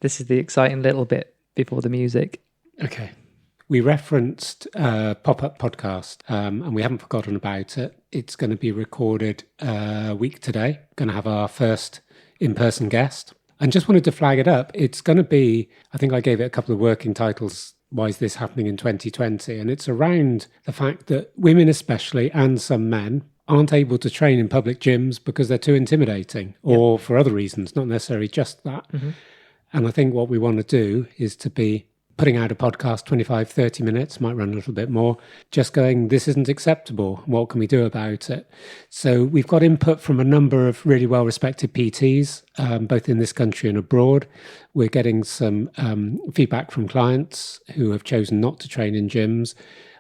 This is the exciting little bit before the music. Okay. We referenced Pop-Up Podcast, and we haven't forgotten about it. It's going to be recorded a week today. Going to have our first in-person guest. And just wanted to flag it up. It's going to be, I think I gave it a couple of working titles, Why is this happening in 2020? And it's around the fact that women especially, and some men, aren't able to train in public gyms because they're too intimidating or for other reasons, not necessarily just that. Mm-hmm. And I think what we want to do is to be putting out a podcast, 25, 30 minutes, might run a little bit more, just going, this isn't acceptable. What can we do about it? So we've got input from a number of really well-respected PTs, both in this country and abroad. We're getting some feedback from clients who have chosen not to train in gyms.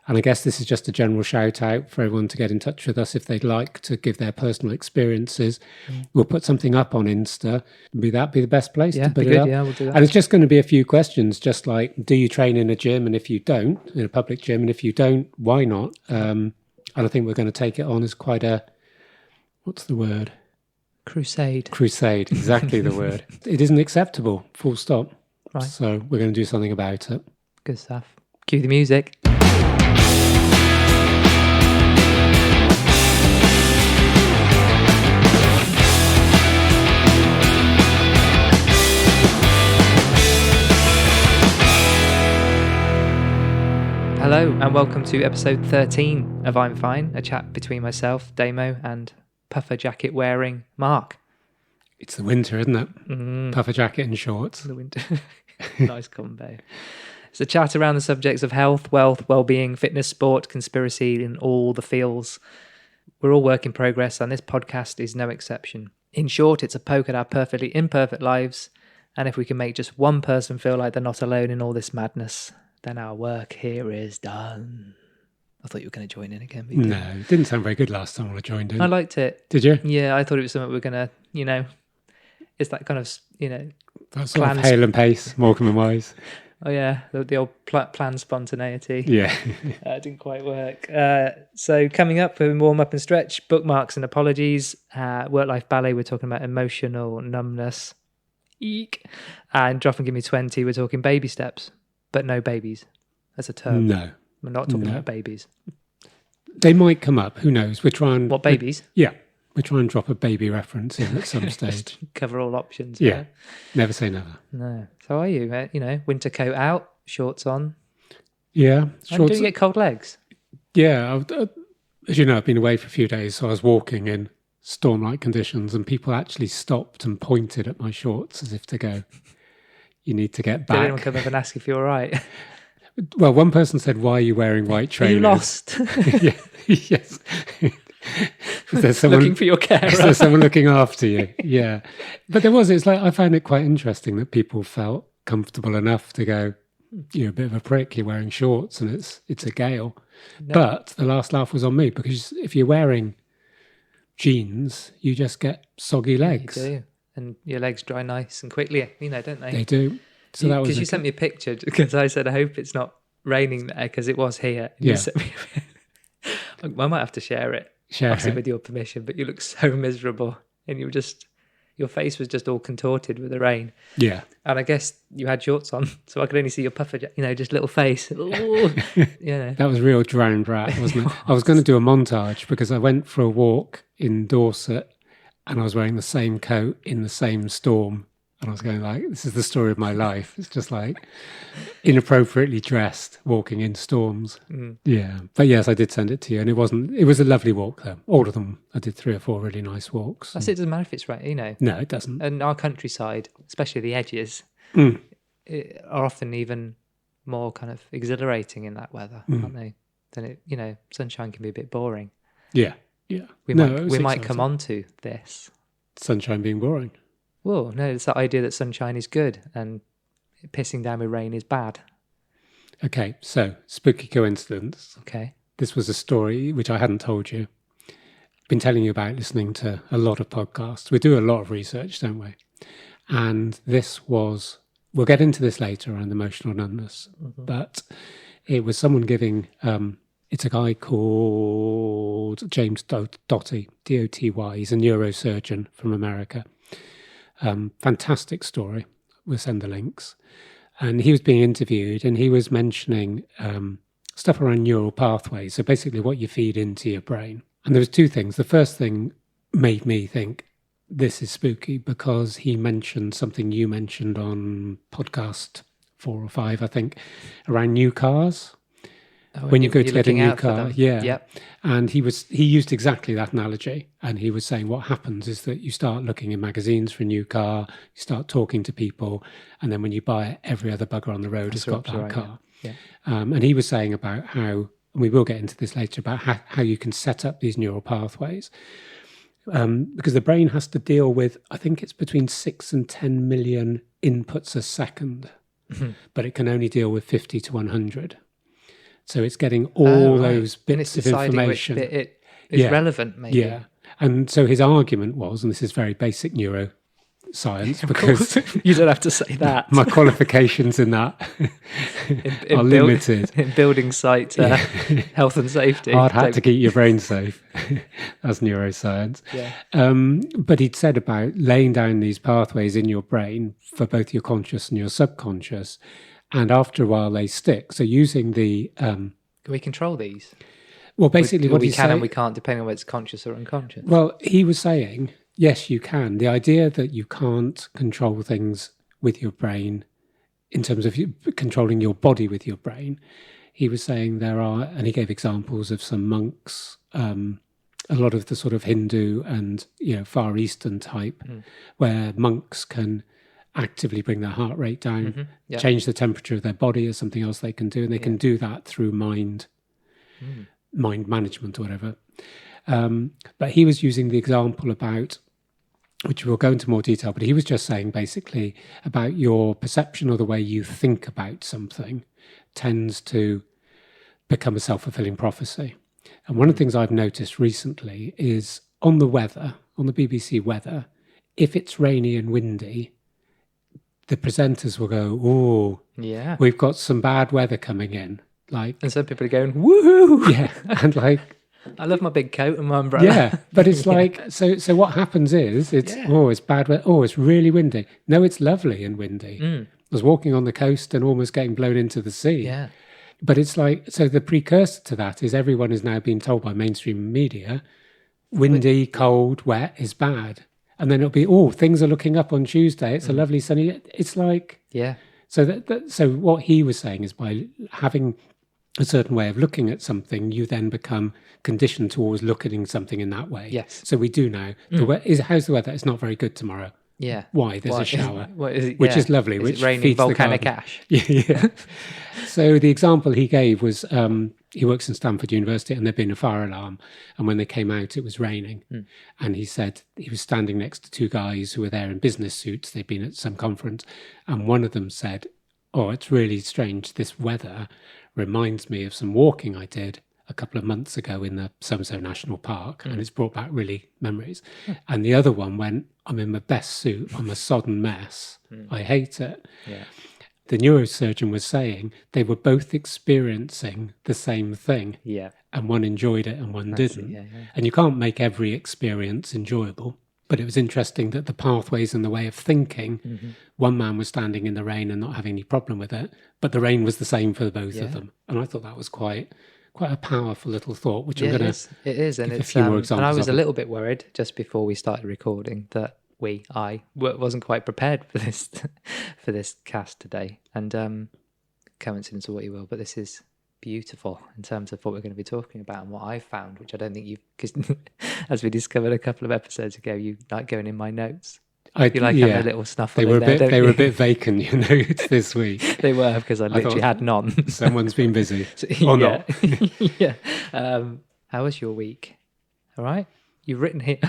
And I guess this is just a general shout out for everyone to get in touch with us if they'd like to give their personal experiences. We'll put something up on Insta. Would that be the best place to put it up? Yeah, we'll do that. And it's just going to be a few questions, just like, do you train in a gym? And if you don't, in a public gym, and if you don't, why not? And I think we're going to take it on as quite a, what's the word? Crusade. Crusade, exactly the word. It isn't acceptable, full stop. Right. So we're going to do something about it. Good stuff. Cue the music. Hello and welcome to episode 13 of I'm Fine, a chat between myself, Damo, and puffer jacket wearing Mark. It's the winter, isn't it? Puffer jacket and shorts. The winter. Nice combo. It's a chat around the subjects of health, wealth, well-being, fitness, sport, conspiracy, and all the feels. We're all work in progress, and this podcast is no exception. In short, it's a poke at our perfectly imperfect lives, and if we can make just one person feel like they're not alone in all this madness, then our work here is done. I thought you were going to join in again. But no, it didn't sound very good last time when I joined in. I liked it. Did you? Yeah, I thought it was something we were going to, it's that kind of, That sort of Hale and Pace, Morecambe and Wise. Oh yeah, the old planned spontaneity. Yeah. Didn't quite work. So coming up for warm up and stretch, bookmarks and apologies, work-life ballet, we're talking about emotional numbness. Eek. And drop and give me 20, we're talking baby steps. But no babies as a term. No. We're not talking about babies. They might come up. Who knows? We're trying... What, babies? Yeah. We're trying to drop a baby reference in at some stage. Cover all options. Yeah. Right? Never say never. No. So are you? Winter coat out, shorts on. Yeah. Shorts. Do you get cold legs? Yeah. As you know, I've been away for a few days, so I was walking in storm-like conditions and people actually stopped and pointed at my shorts as if to go... You need to get back. Did anyone come up and ask if you're all right? Well, one person said, why are you wearing white trainers? Are you lost? Yeah, yes. Is there someone looking for your carer? Is there someone looking after you? Yeah. But it's like, I found it quite interesting that people felt comfortable enough to go, you're a bit of a prick, you're wearing shorts and it's a gale. No. But the last laugh was on me because if you're wearing jeans, you just get soggy legs. You do. And your legs dry nice and quickly, don't they? They do. So that was because you sent me a picture because I said I hope it's not raining there because it was here. Yeah. You sent me I might have to share it. Obviously with your permission, but you look so miserable and your face was just all contorted with the rain. Yeah. And I guess you had shorts on, so I could only see your puffer, just little face. That was real drowned rat, wasn't it? I was going to do a montage because I went for a walk in Dorset. And I was wearing the same coat in the same storm. And I was going like, this is the story of my life. It's just like inappropriately dressed, walking in storms. Yeah. But yes, I did send it to you. And it was a lovely walk though. All of them. I did 3 or 4 really nice walks. That's it. Doesn't matter if it's right, No, it doesn't. And our countryside, especially the edges, are often even more kind of exhilarating in that weather, aren't they? Then sunshine can be a bit boring. Yeah. Yeah. We might come on to this. Sunshine being boring. Well, no, it's that idea that sunshine is good and pissing down with rain is bad. Okay, so spooky coincidence. Okay. This was a story which I hadn't told you. Been telling you about listening to a lot of podcasts. We do a lot of research, don't we? And we'll get into this later around emotional numbness, but it was someone giving... It's a guy called James Doty, D-O-T-Y. He's a neurosurgeon from America. Fantastic story. We'll send the links. And he was being interviewed, and he was mentioning stuff around neural pathways. So basically what you feed into your brain. And there was two things. The first thing made me think, this is spooky, because he mentioned something you mentioned on podcast 4 or 5, I think, around new cars. When you go to get a new car, Yep. And he used exactly that analogy, and he was saying what happens is that you start looking in magazines for a new car, you start talking to people, and then when you buy it, every other bugger on the road has got that car. Yeah. And he was saying about how, and we will get into this later, about how you can set up these neural pathways, because the brain has to deal with, I think it's between 6 and 10 million inputs a second, but it can only deal with 50 to 100. So it's getting all those bits of information. Which bit it is relevant, maybe. Yeah. And so his argument was, and this is very basic neuroscience, because you don't have to say that. My qualifications in that are limited. In building site health and safety. Hard hat to keep your brain safe. That's neuroscience. Yeah. But he'd said about laying down these pathways in your brain for both your conscious and your subconscious. And after a while, they stick. So using the... Can we control these? Well, basically what we he's can saying... and we can't, depending on whether it's conscious or unconscious. Well, he was saying, yes, you can. The idea that you can't control things with your brain in terms of controlling your body with your brain, he was saying there are... And he gave examples of some monks, a lot of the sort of Hindu and Far Eastern type, where monks can... actively bring their heart rate down, change the temperature of their body is something else they can do. And they can do that through mind management or whatever. But he was using the example about, which we'll go into more detail, but he was just saying basically about your perception or the way you think about something tends to become a self-fulfilling prophecy. And one of the things I've noticed recently is on the weather, on the BBC weather, if it's rainy and windy, the presenters will go, "Oh, yeah, we've got some bad weather coming in." And some people are going, "Woohoo!" Yeah, and I love my big coat and my umbrella. Yeah, but it's so what happens is it's bad weather. Oh, it's really windy. No, it's lovely and windy. I was walking on the coast and almost getting blown into the sea. Yeah, but it's so the precursor to that is everyone is now being told by mainstream media, windy, cold, wet is bad. And then it'll be, things are looking up on Tuesday. It's a lovely sunny. It's so what he was saying is by having a certain way of looking at something, you then become conditioned to always looking at something in that way. Yes. So we do now. How's the weather? It's not very good tomorrow. Yeah. Why? There's a shower, which is lovely. Which raining feeds volcanic the garden. ash. Yeah. So the example he gave was he works in Stanford University and there'd been a fire alarm. And when they came out, it was raining. And he said he was standing next to two guys who were there in business suits. They'd been at some conference. And one of them said, "Oh, it's really strange. This weather reminds me of some walking I did a couple of months ago in the so-and-so National Park. And it's brought back really memories." And the other one went, "I'm in my best suit. I'm a sodden mess. I hate it." Yeah. The neurosurgeon was saying they were both experiencing the same thing. Yeah. And one enjoyed it and one didn't. Yeah. And you can't make every experience enjoyable. But it was interesting that the pathways and the way of thinking, one man was standing in the rain and not having any problem with it, but the rain was the same for both of them. And I thought that was quite a powerful little thought, which I'm going to It is. And give it's a few more examples. And I was a little bit worried just before we started recording that I wasn't quite prepared for this cast today. And coincidence or what you will, but this is beautiful in terms of what we're going to be talking about and what I found, which I don't think because as we discovered a couple of episodes ago, you like going in my notes. You like having a little snuffle. They were a bit vacant, this week. They were, because I literally had none. Someone's been busy, or not. Yeah. How was your week? All right. You've written here.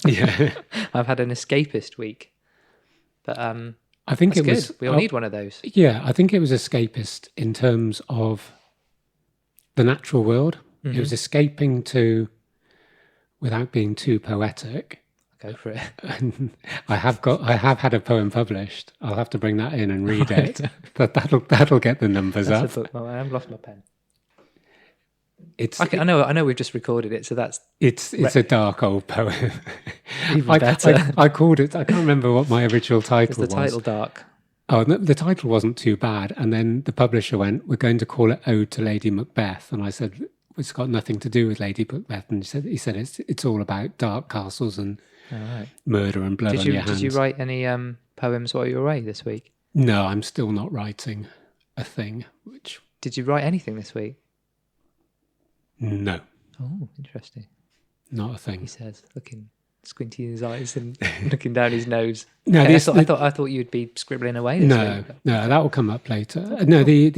Yeah. I've had an escapist week, but I think it good. was. We all need one of those. Yeah, I think it was escapist in terms of the natural world. It was escaping to, without being too poetic. Go for it. I have had a poem published. I'll have to bring that in and read it. That'll get the numbers up. I have lost my pen. It's. I know. We've just recorded it, so that's. It's a dark old poem. Even better. I called it. I can't remember what my original title was. Is the title dark? Oh, the title wasn't too bad. And then the publisher went, "We're going to call it Ode to Lady Macbeth." And I said, "It's got nothing to do with Lady Macbeth." And he said it's all about dark castles and All right. murder and blood on your hands. Did you write any poems while you were away this week? No, I'm still not writing a thing. Did you write anything this week? No, Oh, interesting. not a He thing. says, squinting in his eyes and looking down his nose. No, Okay, I thought you'd be scribbling away this No, week. no, that will come up later. No, the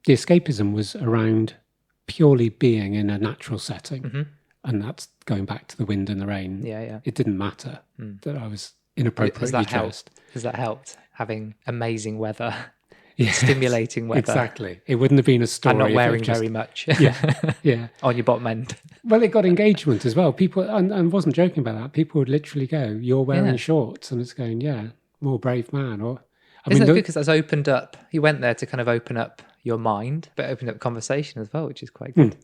escapism was around purely being in a natural setting, and that's going back to the wind and the rain. Yeah. It didn't matter that I was inappropriately dressed. Has that helped? Having amazing weather, stimulating weather, Exactly. It wouldn't have been a story. and not if it wearing just- very much. Yeah. On your bottom end. Well, it got engagement as well. People, and I wasn't joking about that. People would literally go, "You're wearing Yeah. shorts," and it's going, "Yeah, more brave man." Or, Isn't that good? Because that's opened up. You went there to kind of open up your mind, but opened up conversation as well, which is quite good.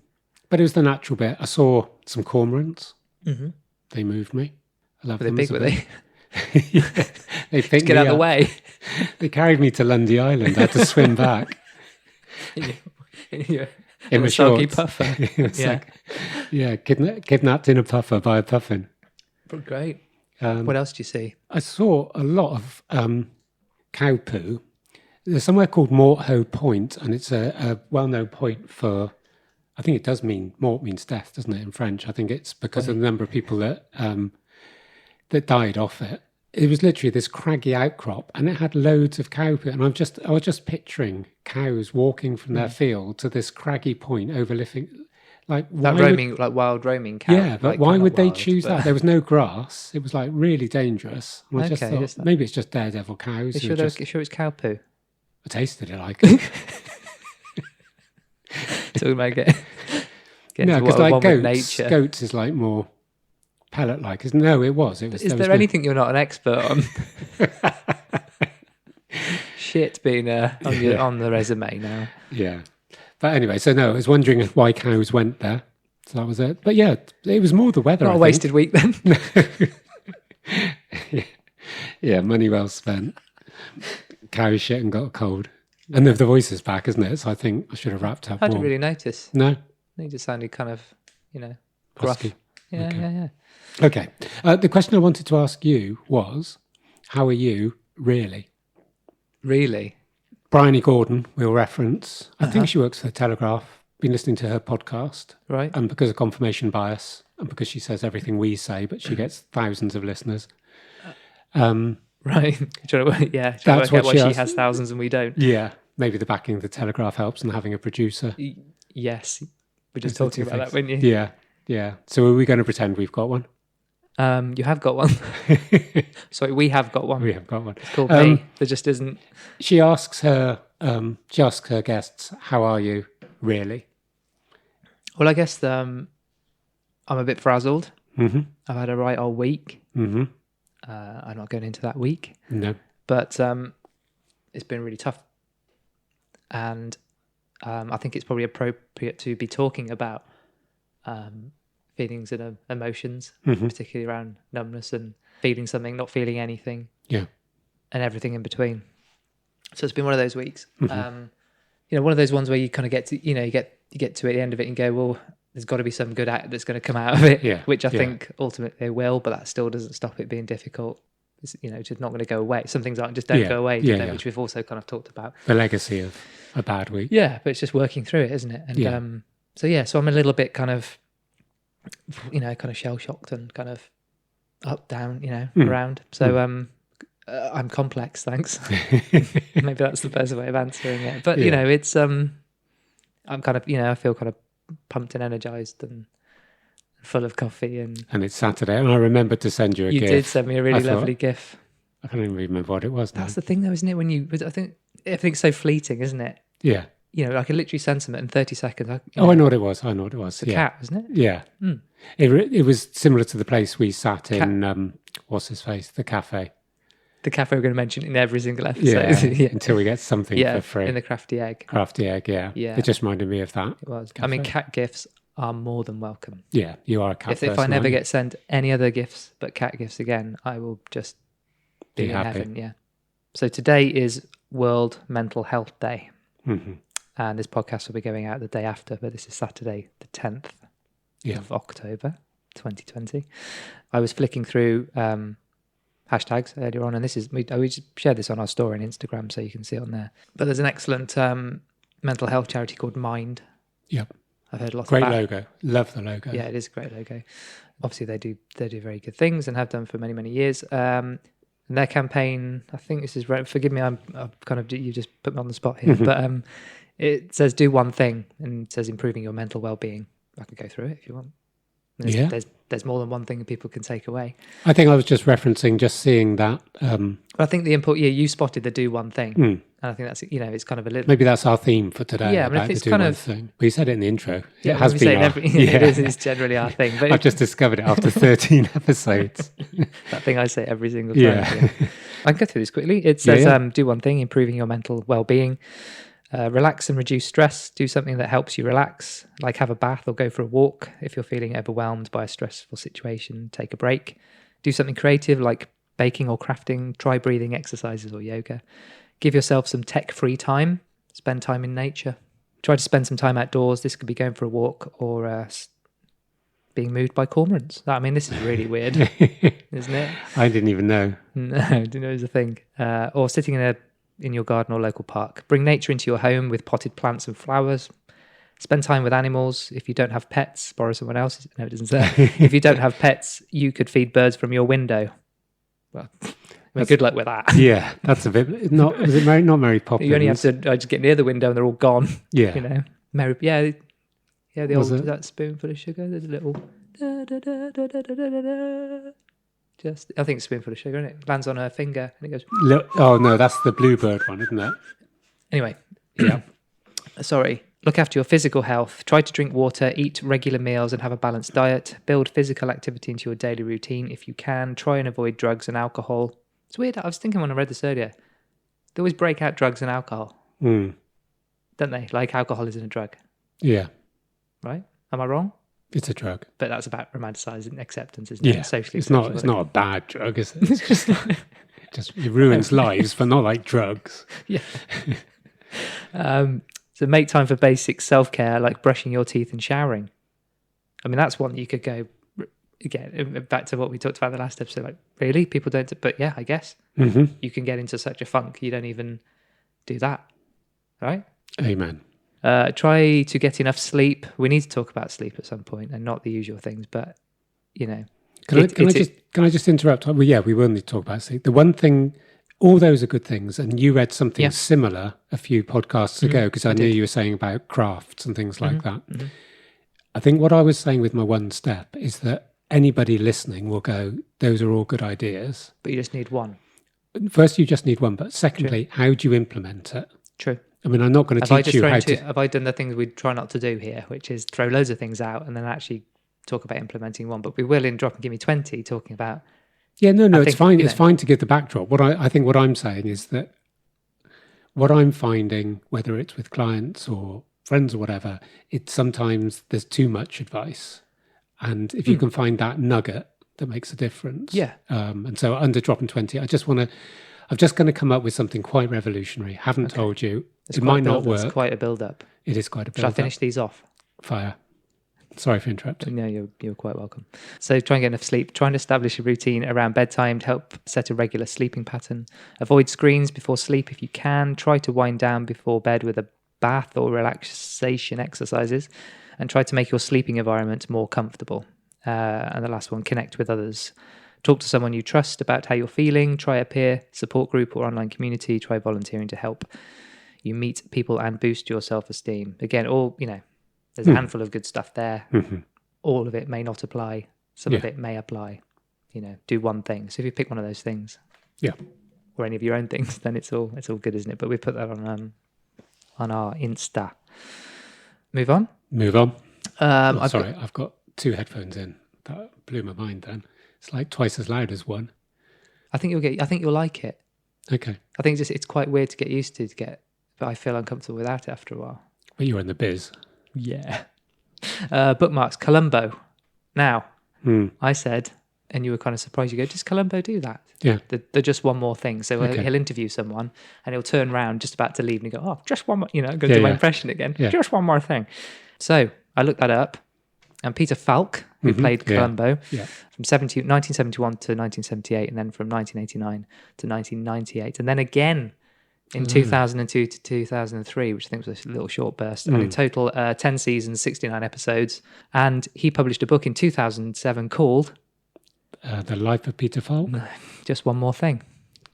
But it was the natural bit. I saw some cormorants. Mm-hmm. They moved me. I love Were they them big? as a Were bit. they? They picked Get me out of the up. way. They carried me to Lundy Island. I had to swim back in in my a soggy shorts. puffer. It was Yeah. like, kidnapped in a puffer by a puffin. But great. What else do you see? I saw a lot of cow poo. There's somewhere called Morthoe Point, and it's a well-known point for. I think it does mean mort means death, doesn't it, in French? I think it's because of the number of people that died off it. It was literally this craggy outcrop, and it had loads of cow poo. And I was just picturing cows walking from their field to this craggy point overlooking. Like That roaming, like wild roaming cow. yeah, but like, why not would they wild, choose but- that? There was no grass. It was like really dangerous. And I just Okay, thought just that. maybe it's just daredevil cows. You who sure, just, you sure it's cow poo? I tasted it like it. Talking about getting No, to because one like with goats, nature. goats is like more pellet-like. No, it was. It was. Is there anything you're not an expert on? Shit being on the resume now. Yeah, but anyway, so no, I was wondering why cows went there. So that was it. But yeah, it was more the weather. Not I a think. wasted week then. Yeah, money well spent. Cow shit and got a cold. And the voice is back, isn't it? So I think I should have wrapped up I didn't warm. really notice. No, He just sounded kind of, gruff. husky. Yeah, Okay. yeah. Okay. The question I wanted to ask you was, how are you really? Really? Bryony Gordon, we'll reference. I Uh-huh. think she works for the Telegraph. Been listening to her podcast. Right. And because of confirmation bias, and because she says everything we say, but she gets thousands of listeners. Right. Trying to That's work what out why she she asked. has thousands and we don't. Yeah, maybe the backing of the Telegraph helps and having a producer. Yes. We're just Those are talking two about that, things. weren't you? Yeah. So are we going to pretend we've got one? You have got one. Sorry, we have got one. We have got one. It's called me. There just isn't. She asks her guests, "How are you really?" Well, I guess I'm a bit frazzled. Mm-hmm. I've had a right old week. Mm-hmm. I'm not going into that week, No. but it's been really tough. And I think it's probably appropriate to be talking about feelings and emotions, particularly around numbness and feeling something, not feeling anything, Yeah. and everything in between. So it's been one of those weeks. One of those ones where you kind of get to, you get to the end of it and go, well, there's got to be some good act that's going to come out of it, Yeah, which I yeah. think ultimately it will, but that still doesn't stop it being difficult. It's, just not going to go away. Some things aren't just don't Yeah, go away, yeah. which we've also kind of talked about. The legacy of a bad week. Yeah, but it's just working through it, isn't it? And Yeah. so I'm a little bit kind of, kind of shell shocked and kind of up, down, around. So I'm complex, thanks. Maybe that's the best way of answering it. But Yeah. it's I'm kind of I feel kind of pumped and energized and full of coffee. And And it's Saturday, and I remembered to send you a you gift. did send me a really I thought- lovely gif. I can't even remember what it was now. That's the thing, though, isn't it? I think everything's so fleeting, isn't it? Yeah. I can literally send something in 30 seconds. I know what it was. It's a yeah. cat, isn't it? Yeah. It was similar to the place we sat in, what's his face? The cafe. The cafe we're going to mention in every single episode. Yeah. Until we get something for free. in the crafty egg. Crafty egg, yeah. Yeah. It just reminded me of that. It was. Cafe. I mean, cat gifts are more than welcome. Yeah, you are a cat If person. I never aren't you? get sent any other gifts but cat gifts again, I will just be in happy. heaven. Yeah. So today is World Mental Health Day. Mm-hmm. And this podcast will be going out the day after, but this is Saturday, the 10th of October, 2020. I was flicking through hashtags earlier on, and we just shared this on our story on Instagram, so you can see it on there. But there's an excellent mental health charity called Mind. Yep. I've heard lots Great about. logo. Love the logo. Yeah, it is a great logo. Obviously, they do very good things and have done for many years. And their campaign, I think this is right. Forgive me, I'm kind of, you just put me on the spot here, but it says do one thing, and it says improving your mental well-being. I could go through it if you want. There's more than one thing that people can take away. I think I was just referencing, just seeing that. I think the input, you spotted the do one thing. And I think that's, it's kind of a little... Maybe that's our theme for today. Yeah, about it's the do kind one of... thing. But you said it in the intro. Yeah, it has been it's generally our thing. But I've just discovered it after 13 episodes. That thing I say every single time. Yeah. I can go through this quickly. It says, do one thing, improving your mental well-being. Relax and reduce stress. Do something that helps you relax, like have a bath or go for a walk. If you're feeling overwhelmed by a stressful situation, take a break. Do something creative like baking or crafting. Try breathing exercises or yoga. Give yourself some tech-free time. Spend time in nature. Try to spend some time outdoors. This could be going for a walk or being moved by cormorants. I mean, this is really weird, isn't it? I didn't even know. No, didn't know it was a thing. Or sitting in your garden or local park. Bring nature into your home with potted plants and flowers. Spend time with animals. If you don't have pets, borrow someone else's. No, it doesn't say. If you don't have pets, you could feed birds from your window. Well, good luck with that. Yeah, that's a bit... Not Mary Poppins? You only have to just get near the window and they're all gone. Yeah. The old that spoonful of sugar. There's a little... I think it's a spoonful of sugar, isn't it? Lands on her finger and it goes... Oh, no, that's the bluebird one, isn't it? Anyway, yeah. Sorry. Look after your physical health. Try to drink water, eat regular meals and have a balanced diet. Build physical activity into your daily routine if you can. Try and avoid drugs and alcohol. It's weird. I was thinking when I read this earlier, they always break out drugs and alcohol. Don't they? Like alcohol isn't a drug. Yeah. Right? Am I wrong? It's a drug. But that's about romanticizing acceptance, isn't it? Yeah. Socially. It's not a bad drug, is it? It's it ruins lives, but not like drugs. Yeah. So make time for basic self-care, like brushing your teeth and showering. I mean, that's one you could go, again, back to what we talked about in the last episode. Like, really? People don't... But yeah, I guess. You can get into such a funk, you don't even do that. Right? Amen. Try to get enough sleep. We need to talk about sleep at some point and not the usual things, but, Can I just interrupt? Well, yeah, we will need to talk about sleep. The one thing... All those are good things. And you read something similar a few podcasts ago, because I knew you were saying about crafts and things like that. I think what I was saying with my one step is that anybody listening will go, those are all good ideas. But you just need one. First, you just need one. But secondly, how do you implement it? True. I mean, I'm not going to teach you how to... Have I done the things we try not to do here, which is throw loads of things out and then actually talk about implementing one? But we will in Drop and Give Me 20 talking about... Yeah, no, it's fine. It's fine to give the backdrop. I think what I'm saying is that what I'm finding, whether it's with clients or friends or whatever, it's sometimes there's too much advice. And if you can find that nugget that makes a difference. Yeah. And so under Drop and 20, I'm just going to come up with something quite revolutionary. Haven't told you. It might not work. It's quite a build-up. It is quite a build-up. Shall I finish these off? Fire. Sorry for interrupting. No, you're quite welcome. So try and get enough sleep. Try and establish a routine around bedtime to help set a regular sleeping pattern. Avoid screens before sleep if you can. Try to wind down before bed with a bath or relaxation exercises. And try to make your sleeping environment more comfortable. And the last one, connect with others. Talk to someone you trust about how you're feeling. Try a peer support group or online community. Try volunteering to help you meet people and boost your self-esteem. Again, there's a handful of good stuff there. All of it may not apply. Some of it may apply. Do one thing. So if you pick one of those things, or any of your own things, then it's all good, isn't it? But we put that on our Insta. Move on. Sorry, I've got two headphones in. That blew my mind. Then it's like twice as loud as one. I think you'll like it. Okay. I think it's quite weird to get used to. But I feel uncomfortable without it after a while. But you're in the biz. Yeah. Bookmarks, Columbo. Now, I said and you were kind of surprised. You go, does Columbo do that? Yeah. The just one more thing. So Okay. he'll interview someone and he'll turn around just about to leave and he'll go, oh, just one more, you know, I'm going Yeah, to do my yeah. impression again. Yeah. Just one more thing. So I looked that up, and Peter Falk, who played Yeah. Columbo Yeah. from 1971 to 1978, and then from 1989 to 1998, and then again in 2002 to 2003, which I think was a little short burst. And in total, 10 seasons, 69 episodes. And he published a book in 2007 called The Life of Peter Falk. Just One More Thing.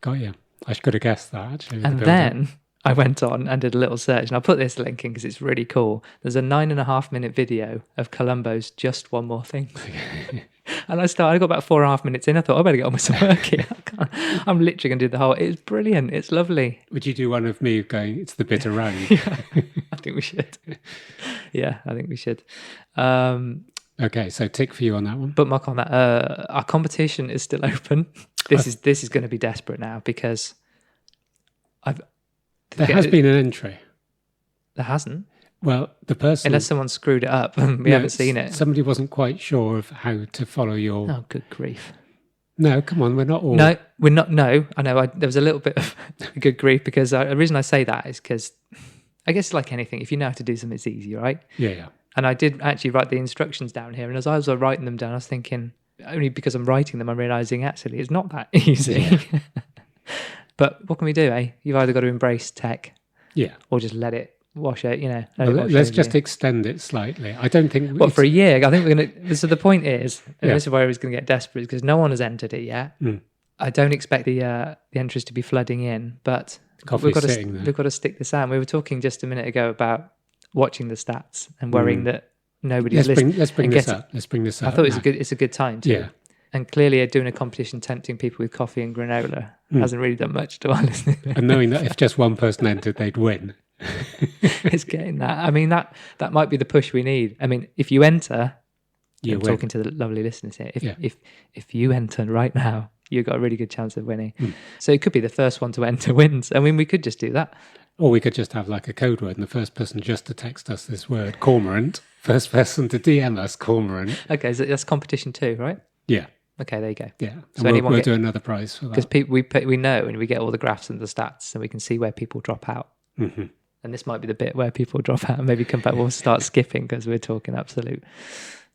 Got you. I could have guessed that, actually. with the And build-up. then I went on and did a little search, and I'll put this link in because it's really cool. There's a 9.5-minute video of Columbo's Just One More Thing. And I got about 4.5 minutes in. I thought, I better get on with some work here. I'm literally going to do the whole. It's brilliant. It's lovely. Would you do one of me going, it's the bitter road? I think we should. Yeah, I think we should. Okay, so tick for you on that one. Bookmark on that. Our competition is still open. This is going to be desperate now because There has been an entry. there hasn't, Well, the person... unless someone screwed it up and we No, haven't seen it. Somebody wasn't quite sure of how to follow your... Oh, good grief. No, come on, we're not all... No, we're not. No, I know. There was a little bit of good grief because the reason I say that is because I guess like anything, if you know how to do something, it's easy, right? Yeah, yeah. And I did actually write the instructions down here. And as I was writing them down, I was thinking, only because I'm writing them, I'm realizing actually it's not that easy. But what can we do, eh? You've either got to embrace tech Yeah. or just let it wash out, you know. Well, let's just extend it slightly. I don't think... What, for a year? I think we're going to... So the point is, and Yeah. this is where I was going to get desperate, because no one has entered it yet. I don't expect the entries to be flooding in, but Coffee's sitting there. we've got to stick this out. And we were talking just a minute ago about watching the stats and worrying that nobody's listening. Let's bring and this getting- up. Let's bring this up. I thought now. it's a good time to. Yeah. And clearly, doing a competition tempting people with coffee and granola hasn't really done much to our listening. And knowing that if just one person entered, they'd win. It's getting that. I mean, that might be the push we need. I mean, if you enter, You I'm win. talking to the lovely listeners here. Yeah. If you enter right now, you've got a really good chance of winning. So it could be the first one to enter wins. I mean, we could just do that. Or we could just have like a code word, and the first person just to text us this word, cormorant. First person to DM us, cormorant. Okay, so that's competition 2, right? Yeah, Okay, there you go. yeah. So And anyone we'll get- do another prize for Because that. we know and we get all the graphs and the stats, and we can see where people drop out. Mm-hmm. And this might be the bit where people drop out and maybe come back. We'll start skipping because we're talking absolute.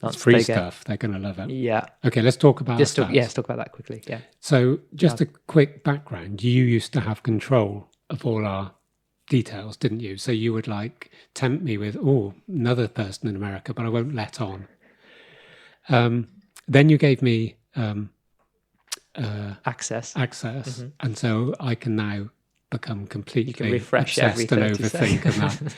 It's free stuff. They're going to love it. Yeah. Okay, let's talk about Just stats. let's talk about that quickly. Yeah. So just a quick background. You used to have control of all our details, didn't you? So you would like tempt me with, another person in America, but I won't let on. Then you gave me Access. access, and so I can now become completely refresh every obsessed and 30 overthink and that.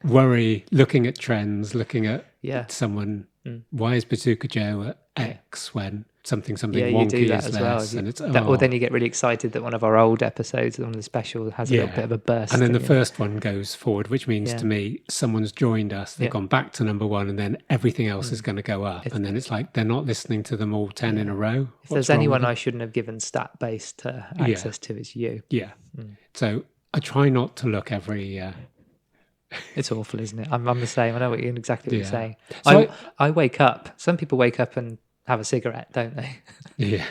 Worry, looking at trends, looking at Yeah. someone. Why is Bazooka Joe at X when something Yeah, you wonky do that is as well. less? And it's Or then you get really excited that one of our old episodes, one of the specials, has a little bit of a burst. And then the in it. first one goes forward, which means Yeah. to me, someone's joined us, they've Yeah. gone back to number one, and then everything else is going to go up. And then it's like they're not listening to them all 10 in a row. If there's anyone I shouldn't have given stat-based access to, it's you. Yeah. So I try not to look every... It's awful, isn't it? I'm the same. I know exactly what you're Yeah. saying. So I wake up. Some people wake up and have a cigarette, don't they? yeah.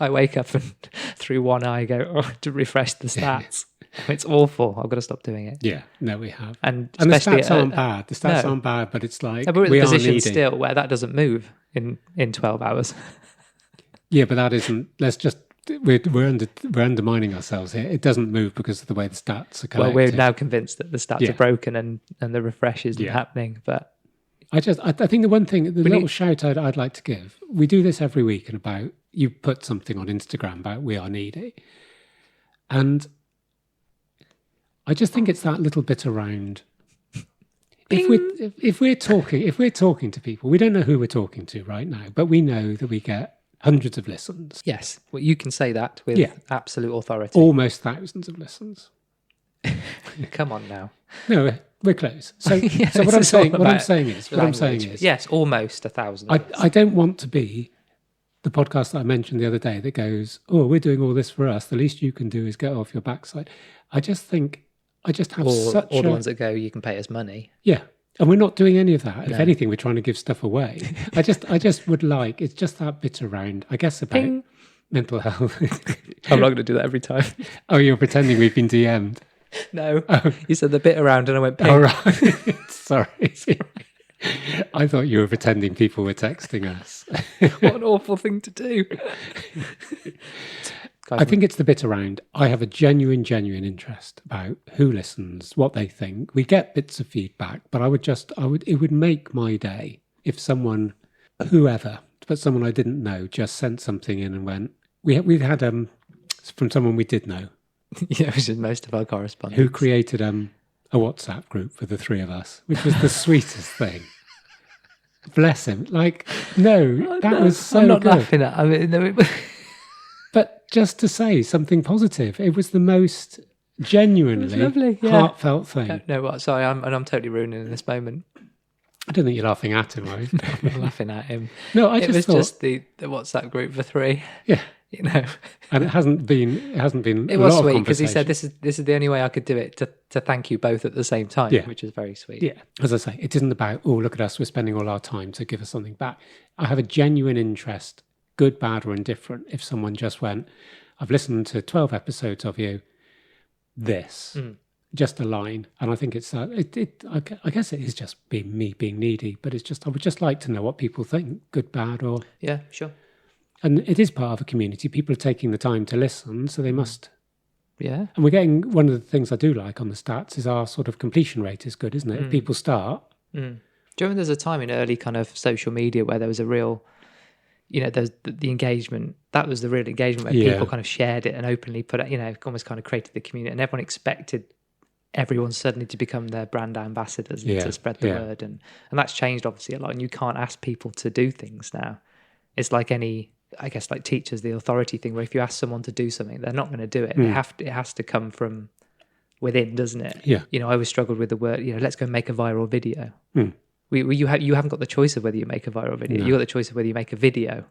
I wake up and through one eye go to refresh the stats. It's awful. I've got to stop doing it. Yeah. No, we have. And And the especially stats aren't bad. The stats no. aren't bad, but it's like No, but we're we at are the position needing. still where that doesn't move in 12 hours. Yeah, but that isn't. Let's just. We're undermining ourselves here. It doesn't move because of the way the stats are collected. Well, we're now convinced that the stats Yeah. are broken and the refresh isn't Yeah. happening. But I think the one thing, the little shout out I'd like to give, we do this every week, and about you put something on Instagram about we are needy, and I just think it's that little bit around. If we're talking to people, we don't know who we're talking to right now, but we know that we get hundreds of listens, yes, well, you can say that with Yeah. absolute authority. almost thousands of listens. Come on now. No, we're close. So, Yeah, so what this I'm is all saying, about is, yes, almost 1,000. I don't want to be the podcast that I mentioned the other day that goes, we're doing all this for us. The least you can do is get off your backside. I just think I just have or such the a... ones that go, you can pay us money. Yeah, And we're not doing any of that. If No. anything, we're trying to give stuff away. I just would like, it's just that bit around, I guess, about Ping. mental health. I'm not going to do that every time. Oh, you're pretending we've been DM'd. No. You said the bit around and I went ping. Oh, right. Sorry. I thought you were pretending people were texting us. What an awful thing to do. I think it's the bit around, I have a genuine interest about who listens, what they think. We get bits of feedback, but it would make my day if someone, whoever, but someone I didn't know, just sent something in and went, we've had from someone we did know. Yeah, which is most of our correspondence. Who created a WhatsApp group for the three of us, which was the sweetest thing. Bless him. Like, no, that was so I'm not good. laughing at. I mean, no, But just to say something positive, it was the most genuinely lovely, yeah. heartfelt thing. no, what? Sorry, I'm totally ruining this moment. I don't think you're laughing at him, are you? I'm not laughing at him. No, I It was just thought, just the WhatsApp group for three. yeah. You know, And it hasn't been. it a was lot of sweet because he said conversation. this is the only way I could do it to thank you both at the same time, Yeah. which is very sweet. Yeah, as I say, it isn't about, oh, look at us, we're spending all our time to give us something back. I have a genuine interest, good, bad, or indifferent. If someone just went, I've listened to 12 episodes of you, just a line, and I think it's I guess it is just me being needy, but it's just I would just like to know what people think, good, bad, or. Yeah, sure. And it is part of a community. People are taking the time to listen, so they must. Yeah. And we're getting, one of the things I do like on the stats is our sort of completion rate is good, isn't it? If people start. Do you remember there's a time in early kind of social media where there was a real, there's the engagement, that was the real engagement where people kind of shared it and openly put it, almost kind of created the community, and everyone expected everyone suddenly to become their brand ambassadors and to spread the word. And that's changed obviously a lot, and you can't ask people to do things now. It's like I guess like teachers, the authority thing, where if you ask someone to do something, they're not going to do it. It has to come from within, doesn't it? Yeah. I always struggled with the word, let's go make a viral video. You haven't got the choice of whether you make a viral video. No. You got the choice of whether you make a video,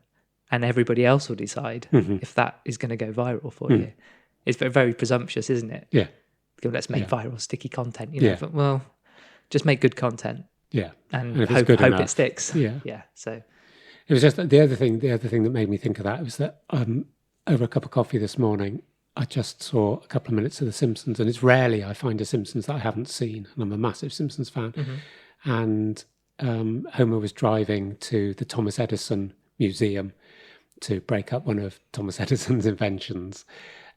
and everybody else will decide if that is going to go viral for you. It's very, very presumptuous, isn't it? Yeah. Go, let's make viral, sticky content. But, well, just make good content. Yeah. And if it's hope good it enough. sticks. Yeah. Yeah. So It was just the other thing that made me think of that was that over a cup of coffee this morning, I just saw a couple of minutes of The Simpsons, and it's rarely I find a Simpsons that I haven't seen, and I'm a massive Simpsons fan. And Homer was driving to the Thomas Edison Museum to break up one of Thomas Edison's inventions,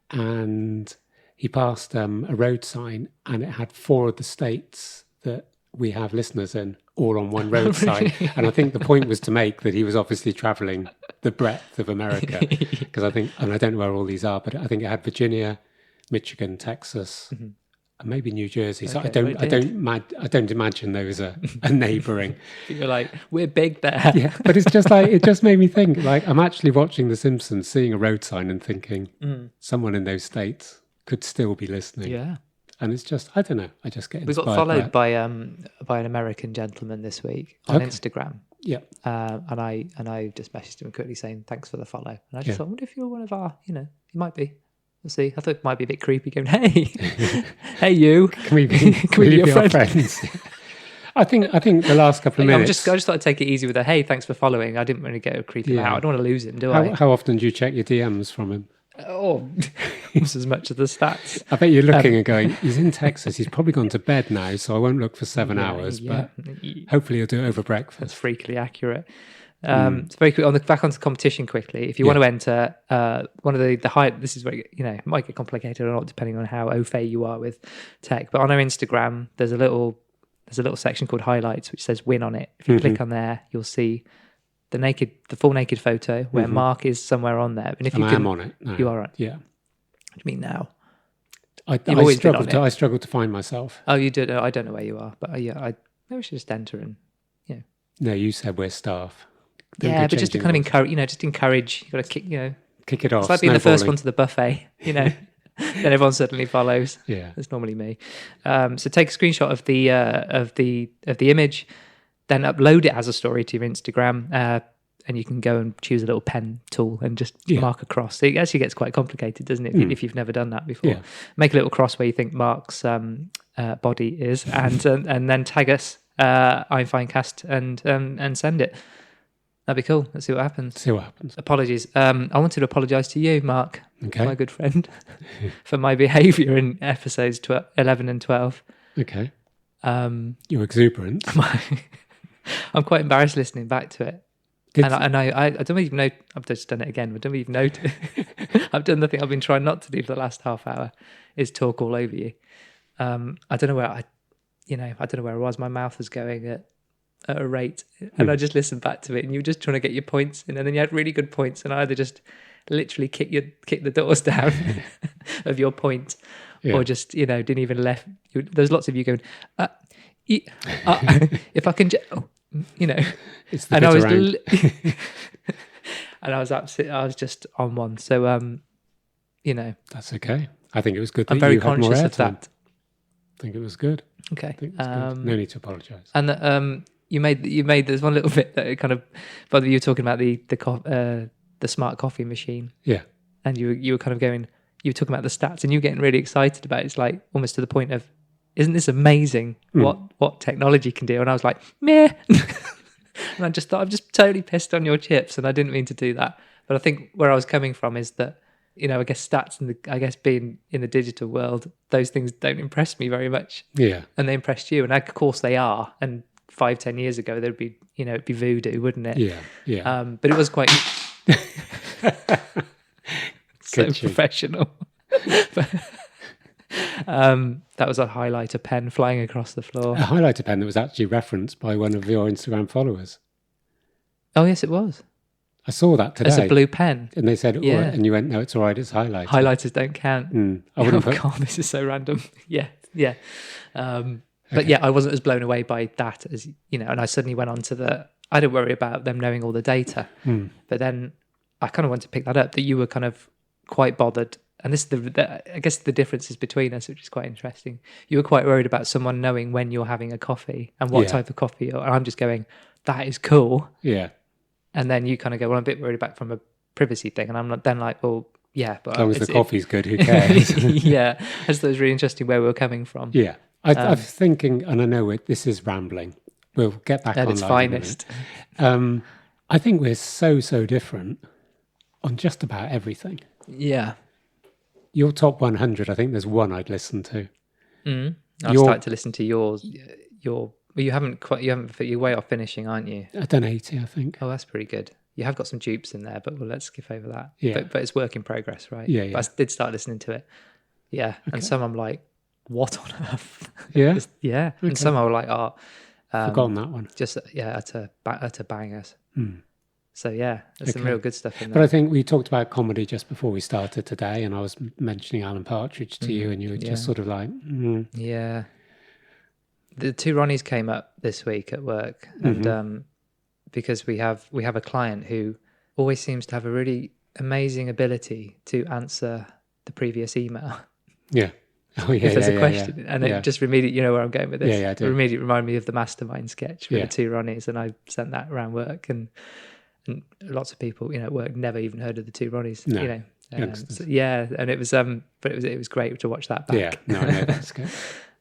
and he passed a road sign, and it had 4 of the states that we have listeners in all on one road sign. And I think the point was to make that he was obviously traveling the breadth of America, because I think, and I don't know where all these are, but I think it had Virginia, Michigan, Texas, and maybe New Jersey. So Okay, I don't imagine there was a neighboring. you're like, we're big there. Yeah, but it's just like, it just made me think, like, I'm actually watching The Simpsons, seeing a road sign and thinking someone in those states could still be listening. Yeah. And it's just, I don't know, I just get We inspired got followed by by an American gentleman this week on Instagram. Yeah. And I just messaged him quickly saying thanks for the follow. And I just thought, I wonder if you're one of our, you might be. We'll see. I thought it might be a bit creepy going, hey, hey you. Can we be, Can we be your our friend? friends? I think the last couple of I minutes. just thought I'd take it easy with a hey, thanks for following. I didn't really get a creepy out. I don't want to lose him, do I? How often do you check your DMs from him? Oh, almost as much as the stats. I bet you're looking and going, he's in Texas. He's probably gone to bed now, so I won't look for 7 hours. Yeah. But hopefully he'll do it over breakfast. That's freakily accurate. It's very quick. Back onto competition quickly. If you want to enter, one of the high. This is where it might get complicated or not, depending on how au fait you are with tech. But on our Instagram, there's a little section called highlights, which says win on it. If you click on there, you'll see the full naked photo where Mark is somewhere on there. And if And you I can, am on it now. you are on. Yeah. What do you mean now? I always been on struggled to find myself. Oh, you did. I don't know where you are, but maybe we should just enter and. No, you said we're staff. Don't Yeah, go but just to changing kind of rules. encourage. You got to kick. Kick it off. It's like being the first snowballing. one to the buffet. Then everyone suddenly follows. Yeah. That's normally me. So take a screenshot of the image, then upload it as a story to your Instagram, and you can go and choose a little pen tool and just mark a cross. So it actually gets quite complicated, doesn't it? If you've never done that before, make a little cross where you think Mark's body is, and then tag us Einsteincast and send it. That'd be cool. Let's see what happens. See what happens. Apologies. I wanted to apologise to you, Mark, Okay. my good friend, for my behaviour in episodes 11 and 12. Okay. Um, You're exuberant. I'm quite embarrassed listening back to it. Did- I don't even know. I've just done it again. I don't even know. I've done the thing I've been trying not to do for the last half hour, is talk all over you. I don't know where I don't know where I was. My mouth was going at a rate, and I just listened back to it, and you were just trying to get your points in, and then you had really good points, and I either just literally kick the doors down of your point, or just didn't even left. There's lots of you going, if I can, It's the and I was, round. and I was absolutely, I was just on one. So, That's okay. I think it was good that I'm very you had more conscious of airtime. that. I think it was good. Okay. I think it was good. No need to apologise. And you made there's one little bit that kind of bothered you. Were talking about the smart coffee machine. Yeah. And you were kind of going, you were talking about the stats, and you were getting really excited about it. It's like almost to the point of, isn't this amazing what technology can do? And I was like, meh. And I just thought, I'm just totally pissed on your chips, and I didn't mean to do that. But I think where I was coming from is that, I guess stats and I guess being in the digital world, those things don't impress me very much. Yeah. And they impressed you, and of course they are. And 5-10 years ago, there'd be, it'd be voodoo, wouldn't it? Yeah. Yeah. But it was quite so Good you. professional. That was a highlighter pen flying across the floor. A highlighter pen that was actually referenced by one of your Instagram followers. Oh yes, it was. I saw that today. As a blue pen. And they said, Yeah. and you went, no, it's all right, it's highlighted. Highlighters don't count. I wouldn't Oh put... God, this is so random. Yeah. But yeah, I wasn't as blown away by that as, and I suddenly went on to I didn't worry about them knowing all the data. But then I kind of wanted to pick that up, that you were kind of quite bothered. And this is I guess the differences between us, which is quite interesting. You were quite worried about someone knowing when you're having a coffee and what type of coffee. And I'm just going, that is cool. Yeah. And then you kind of go, well, I'm a bit worried about from a privacy thing. And I'm not then like, well, yeah. But As long as the coffee's good, who cares? Yeah. I just thought it was really interesting where we were coming from. Yeah. I was thinking, and I know this is rambling. We'll get back At on its finest. I think we're so different on just about everything. Yeah. Your top 100, I think there's one I'd listen to. I've started to listen to yours. Well, you're way off finishing, aren't you? I've done 80, I think. Oh, that's pretty good. You have got some dupes in there, but let's skip over that. Yeah. But it's work in progress, right? Yeah, yeah. But I did start listening to it. Yeah. Okay. And some I'm like, what on earth? Yeah? Yeah. Okay. And some I were like, Forgotten that one. just, utter bangers. Hmm. So yeah, there's some Okay. real good stuff in But there. I think we talked about comedy just before we started today, and I was mentioning Alan Partridge to you, and you were just sort of like, Yeah. The two Ronnies came up this week at work, and because we have a client who always seems to have a really amazing ability to answer the previous email. yeah. Oh, yeah, if there's yeah, a question, and it just immediately, you know where I'm going with this. Yeah, I do. It immediately reminded me of the Mastermind sketch with Yeah. the two Ronnies, and I sent that around work, and lots of people, at work never even heard of the two Ronnies. No. So, yeah, and it was, but it was great to watch that back. Yeah, no, I know that's good.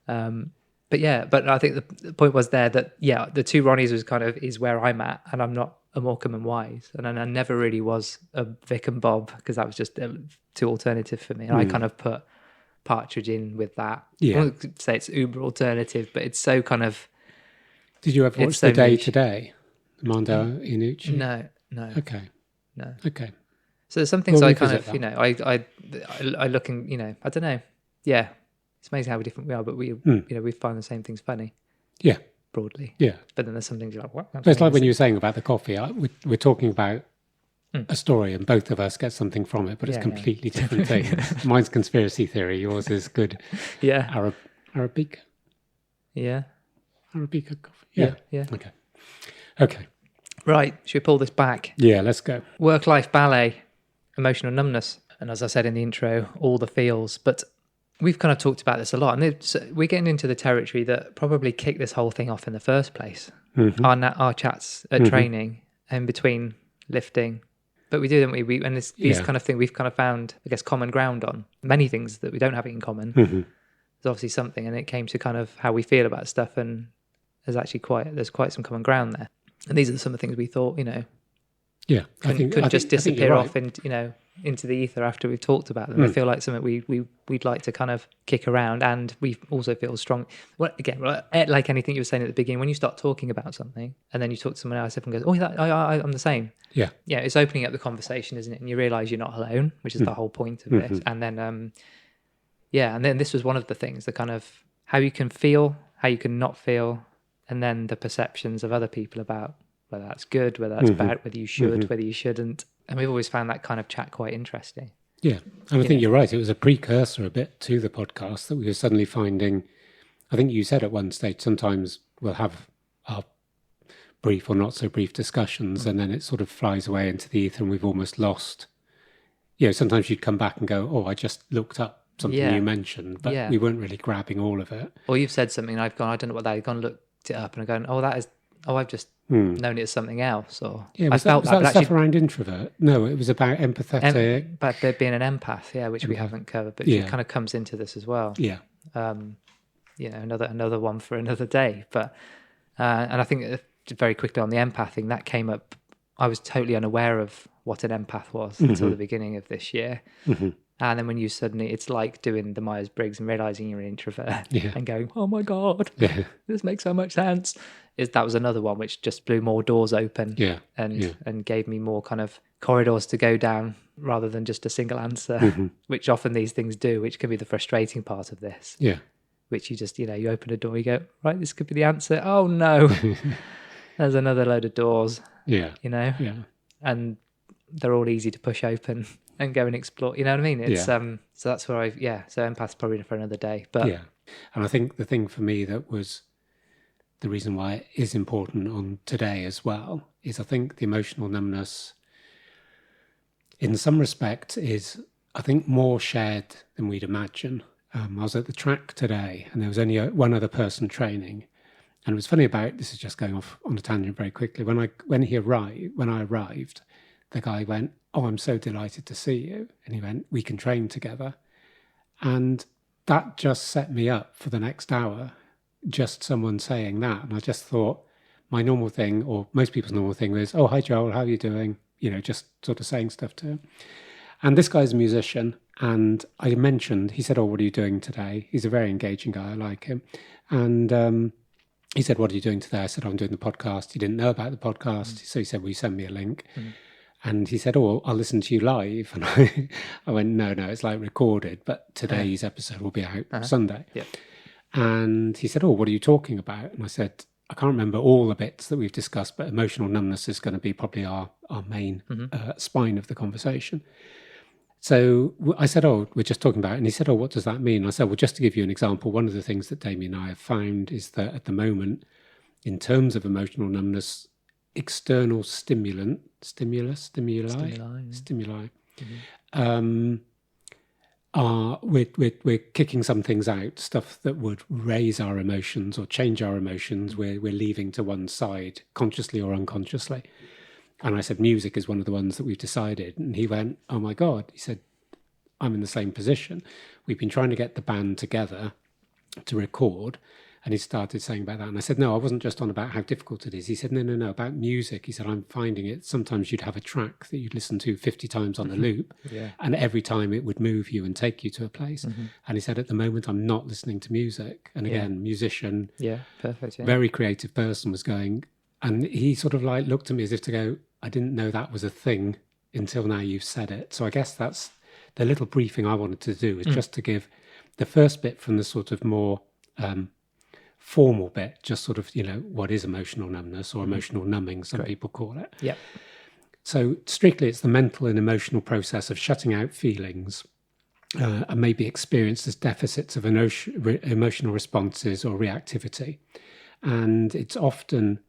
But I think the point was there that the two Ronnies was kind of is where I'm at, and I'm not a Morecambe and Wise, and I never really was a Vic and Bob because that was just too alternative for me, and I kind of put Partridge in with that. Yeah. I won't say it's uber alternative, but it's so kind of. Did you ever watch It's so The Day niche. Today? Mondo Iannucci? No. Okay. No. Okay. So there's some things We'll I kind revisit of, I look and, I don't know. Yeah. It's amazing how different we are, but we find the same things funny Yeah. broadly. Yeah. But then there's some things you're like, what? But it's like when you were saying about the coffee, we're talking about a story and both of us get something from it, but it's Yeah, completely different things. Mine's conspiracy theory, yours is good Yeah. Arabica. Yeah. Arabica coffee. Yeah. Yeah. Okay. Right. Should we pull this back? Yeah, let's go. Work-life ballet, emotional numbness. And as I said in the intro, all the feels. But we've kind of talked about this a lot. And we're getting into the territory that probably kicked this whole thing off in the first place. Our chats at training and between lifting. But we do, don't we? And these kind of things we've kind of found, I guess, common ground on. Many things that we don't have in common. There's obviously something. And it came to kind of how we feel about stuff and there's quite some common ground there. And these are some of the things we thought, Yeah, couldn't just disappear off into the ether after we've talked about them. I feel like something we'd like to kind of kick around, and we also feel strong. Well, again, like anything you were saying at the beginning, when you start talking about something and then you talk to someone else, everyone goes, "Oh, I'm the same." Yeah, it's opening up the conversation, isn't it? And you realise you're not alone, which is the whole point of this. And then, and then this was one of the things, the kind of how you can feel, how you can not feel, and then the perceptions of other people about whether that's good, whether that's bad, whether you should, whether you shouldn't. And we've always found that kind of chat quite interesting. Yeah. And I think you're right. It was a precursor a bit to the podcast that we were suddenly finding. I think you said at one stage, sometimes we'll have our brief or not so brief discussions and then it sort of flies away into the ether and we've almost lost. Sometimes you'd come back and go, "Oh, I just looked up something you mentioned," but we weren't really grabbing all of it. Or you've said something and I've gone, "I don't know what that is." I've gone, looked it up and I've gone, I've just known it as something else. Or was that stuff around introvert? No, it was about empathetic. About there being an empath, which we haven't covered, but it kind of comes into this as well. Yeah. Another one for another day. But and I think very quickly on the empath thing, that came up. I was totally unaware of what an empath was until the beginning of this year. And then when you suddenly, it's like doing the Myers-Briggs and realizing you're an introvert and going, "Oh my God, this makes so much sense." That was another one which just blew more doors open and gave me more kind of corridors to go down rather than just a single answer, which often these things do, which can be the frustrating part of this. Yeah. Which you just, you open a door, you go, "Right, this could be the answer." Oh no, there's another load of doors. Yeah. Yeah. And they're all easy to push open and go and explore. You know what I mean? It's so that's where so empath's probably for another day. But and I think the thing for me that was the reason why it is important on today as well is I think the emotional numbness in some respect is, I think, more shared than we'd imagine. I was at the track today and there was only one other person training. And it was funny this is just going off on a tangent very quickly. When I arrived, the guy went, "Oh, I'm so delighted to see you." And he went, "We can train together." And that just set me up for the next hour, just someone saying that. And I just thought my normal thing, or most people's normal thing, was, "Oh, hi, Joel, how are you doing?" Just sort of saying stuff to him. And this guy's a musician. And I mentioned, he said, "Oh, what are you doing today?" He's a very engaging guy. I like him. And he said, "What are you doing today?" I said, "I'm doing the podcast." He didn't know about the podcast. So he said, "Will you send me a link?" And he said, "Oh, I'll listen to you live." And I went, no, it's like recorded, but today's episode will be out Sunday. Yeah. And he said, "Oh, what are you talking about?" And I said, "I can't remember all the bits that we've discussed, but emotional numbness is going to be probably our main spine of the conversation." So I said, "Oh, we're just talking about it." And he said, "Oh, what does that mean?" And I said, "Well, just to give you an example, one of the things that Damien and I have found is that at the moment, in terms of emotional numbness, external stimuli, we're kicking some things out, stuff that would raise our emotions or change our emotions. We're leaving to one side, consciously or unconsciously. And I said, music is one of the ones that we've decided. And he went, "Oh my God." He said, "I'm in the same position. We've been trying to get the band together to record." And he started saying about that. And I said, "No, I wasn't just on about how difficult it is." He said, no, about music. He said, "I'm finding it. Sometimes you'd have a track that you'd listen to 50 times on a loop. And every time it would move you and take you to a place." And he said, "At the moment, I'm not listening to music." And again, musician, perfect, very creative person was going. And he sort of like looked at me as if to go, "I didn't know that was a thing until now you've said it." So I guess that's the little briefing I wanted to do, is just to give the first bit from the sort of more formal bit, just sort of, what is emotional numbness or emotional numbing, some people call it. Yeah. So strictly, it's the mental and emotional process of shutting out feelings and maybe experienced as deficits of emotional responses or reactivity. And it's often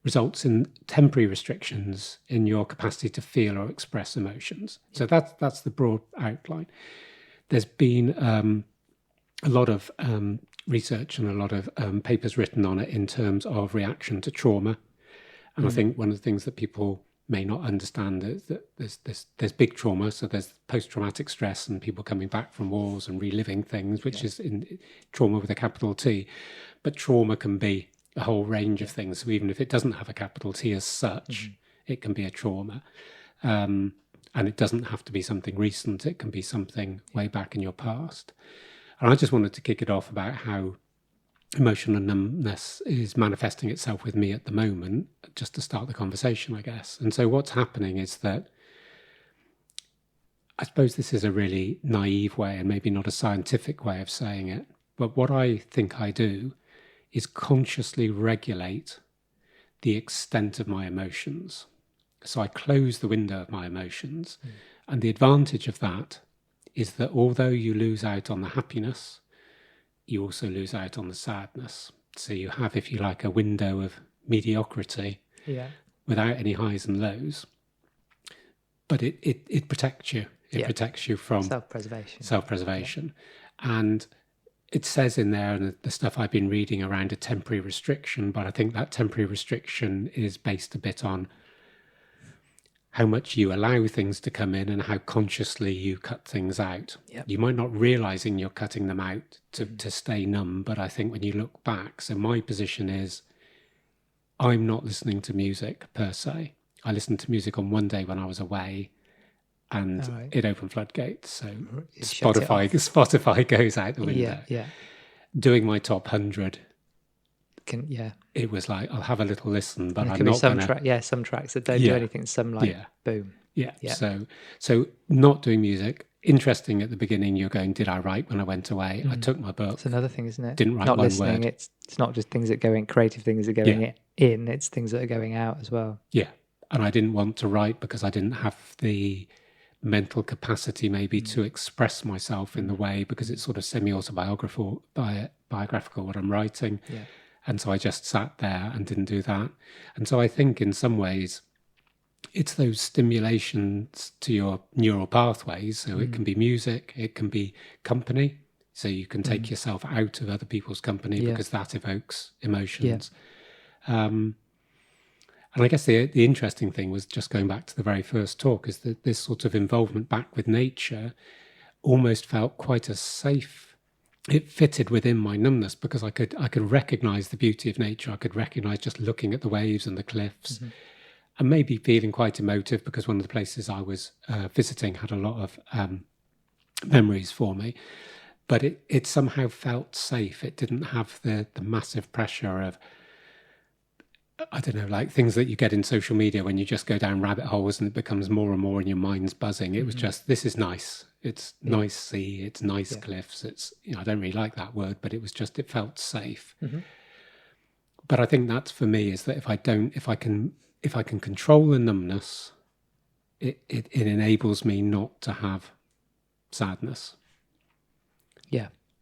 results in temporary restrictions in your capacity to feel or express emotions. So that's the broad outline. There's been a lot of research and a lot of papers written on it in terms of reaction to trauma. And I think one of the things that people may not understand is that there's big trauma. So there's post-traumatic stress and people coming back from wars and reliving things, which is in trauma with a capital T. But trauma can be a whole range of things. So even if it doesn't have a capital T as such, it can be a trauma. And it doesn't have to be something recent. It can be something way back in your past. And I just wanted to kick it off about how emotional numbness is manifesting itself with me at the moment, just to start the conversation, I guess. And so what's happening is that, I suppose this is a really naive way and maybe not a scientific way of saying it, but what I think I do is consciously regulate the extent of my emotions. So I close the window of my emotions. And the advantage of that is that although you lose out on the happiness, you also lose out on the sadness. So you have, if you like, a window of mediocrity without any highs and lows. But it protects you. It protects you from self-preservation. And it says in there, and the stuff I've been reading around a temporary restriction, but I think that temporary restriction is based a bit on how much you allow things to come in and how consciously you cut things out. You might not realizing you're cutting them out to stay numb, but I think when you look back, so my position is I'm not listening to music per se. I listened to music on one day when I was away, and it opened floodgates. So Spotify goes out the window. Doing my top 100, it was like, I'll have a little listen, but I'm not going to... some tracks that don't do anything, some boom. So not doing music. Interesting, at the beginning, you're going, did I write when I went away? I took my book. It's another thing, isn't it? Didn't write not one listening, word. It's not just things that go in, creative things that go in, it's things that are going out as well. Yeah. And I didn't want to write because I didn't have the mental capacity maybe to express myself in the way, because it's sort of semi-autobiographical what I'm writing. And so I just sat there and didn't do that. And so I think in some ways it's those stimulations to your neural pathways. So it can be music, it can be company. So you can take yourself out of other people's company because that evokes emotions. And I guess the interesting thing was, just going back to the very first talk, is that this sort of involvement back with nature almost felt quite a safe. It fitted within my numbness because I could recognize the beauty of nature. I could recognize just looking at the waves and the cliffs, and maybe feeling quite emotive because one of the places I was visiting had a lot of memories for me. But it somehow felt safe. It didn't have the massive pressure of, I don't know, like things that you get in social media when you just go down rabbit holes and it becomes more and more and your mind's buzzing. It was just, this is nice. It's nice sea. It's nice cliffs. It's, I don't really like that word, but it was just, it felt safe. But I think that's for me, is that if I can control the numbness, it enables me not to have sadness.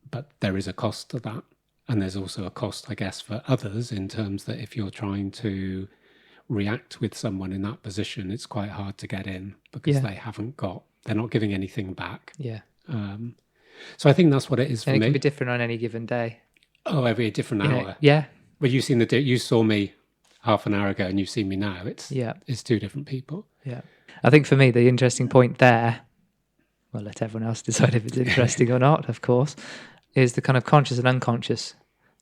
But there is a cost to that. And there's also a cost, I guess, for others, in terms that if you're trying to react with someone in that position, it's quite hard to get in because they're not giving anything back. So I think that's what it is for me. And it can be different on any given day. Oh, every different hour. Well, you saw me half an hour ago and you've seen me now. It's two different people. I think for me, the interesting point there, we'll let everyone else decide if it's interesting or not, of course, is the kind of conscious and unconscious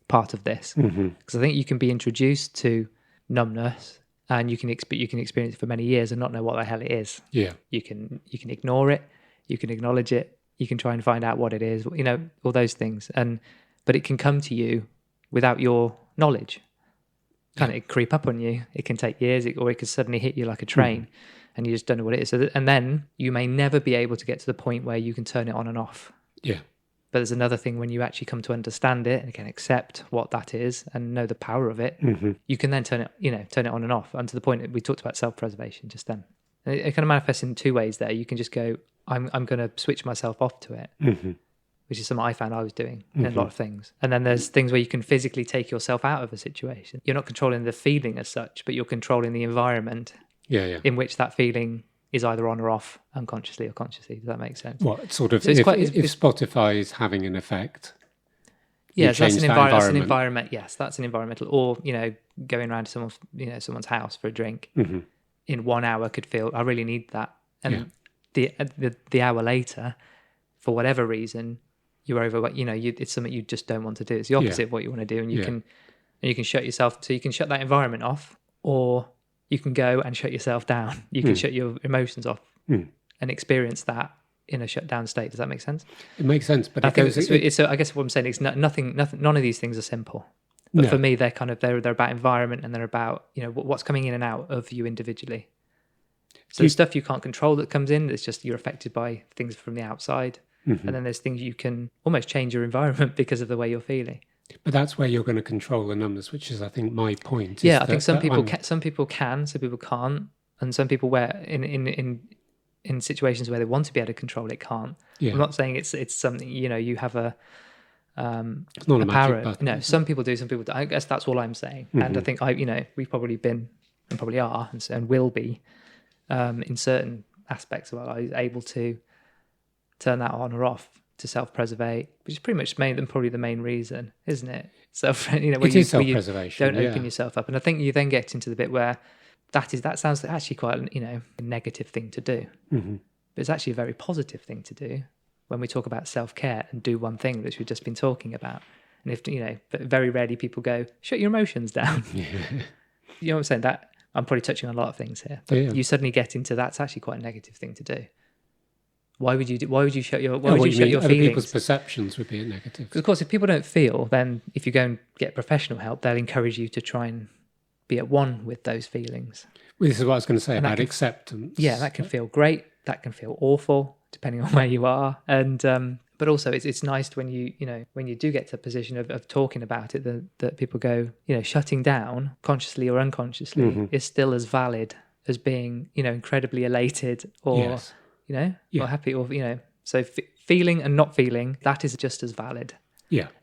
part of this. Because I think you can be introduced to numbness and you can experience it for many years and not know what the hell it is. You can ignore it, you can acknowledge it, you can try and find out what it is, all those things. But it can come to you without your knowledge. Kind of creep up on you. It can take years, or it could suddenly hit you like a train and you just don't know what it is. And then you may never be able to get to the point where you can turn it on and off. But there's another thing, when you actually come to understand it and can accept what that is and know the power of it, you can then turn it on and off. And to the point that we talked about self-preservation just then. And it kind of manifests in two ways there. You can just go, I'm going to switch myself off to it, which is something I found I was doing in a lot of things. And then there's things where you can physically take yourself out of a situation. You're not controlling the feeling as such, but you're controlling the environment in which that feeling is either on or off, unconsciously or consciously. Does that make sense? What sort of, so if Spotify is having an effect, that's an environment. Yes, that's an environmental. Or going around to someone's house for a drink in 1 hour could feel, I really need that, and the hour later, for whatever reason, you're over. It's something you just don't want to do. It's the opposite of what you want to do, and you can and you can shut yourself. So you can shut that environment off, or you can go and shut yourself down. You can shut your emotions off and experience that in a shut down state. Does that make sense? It makes sense, but I guess what I'm saying is nothing. None of these things are simple. But for me, they're about environment, and they're about what's coming in and out of you individually. So there's stuff you can't control that comes in. It's just you're affected by things from the outside, and then there's things you can almost change your environment because of the way you're feeling. But that's where you're going to control the numbers, which is, I think, my point. Yeah, I think some people can, some people can't, and some people where in situations where they want to be able to control it can't. Yeah. I'm not saying it's something you have a. It's not a magic power. button. No, some people do, some people don't. I guess that's all I'm saying. And I think we've probably been and probably are and will be in certain aspects of our lives able to turn that on or off to self-preservate, which is pretty much probably the main reason, isn't it? Where it is self-preservation. Don't open yourself up, and I think you then get into the bit where that sounds actually quite a negative thing to do, but it's actually a very positive thing to do. When we talk about self-care and do one thing, which we've just been talking about. And but very rarely people go, shut your emotions down. Yeah. You know what I'm saying? That I'm probably touching on a lot of things here. But you suddenly get into that's actually quite a negative thing to do. Why would you shut your feelings? Other people's perceptions would be a negative. Because of course, if people don't feel, then if you go and get professional help, they'll encourage you to try and be at one with those feelings. Well, this is what I was going to say about acceptance. Yeah, that can feel great. That can feel awful, depending on where you are. And but also it's nice when you do get to a position of talking about it, that people go, shutting down consciously or unconsciously is still as valid as being incredibly elated or or happy, or so feeling and not feeling, that is just as valid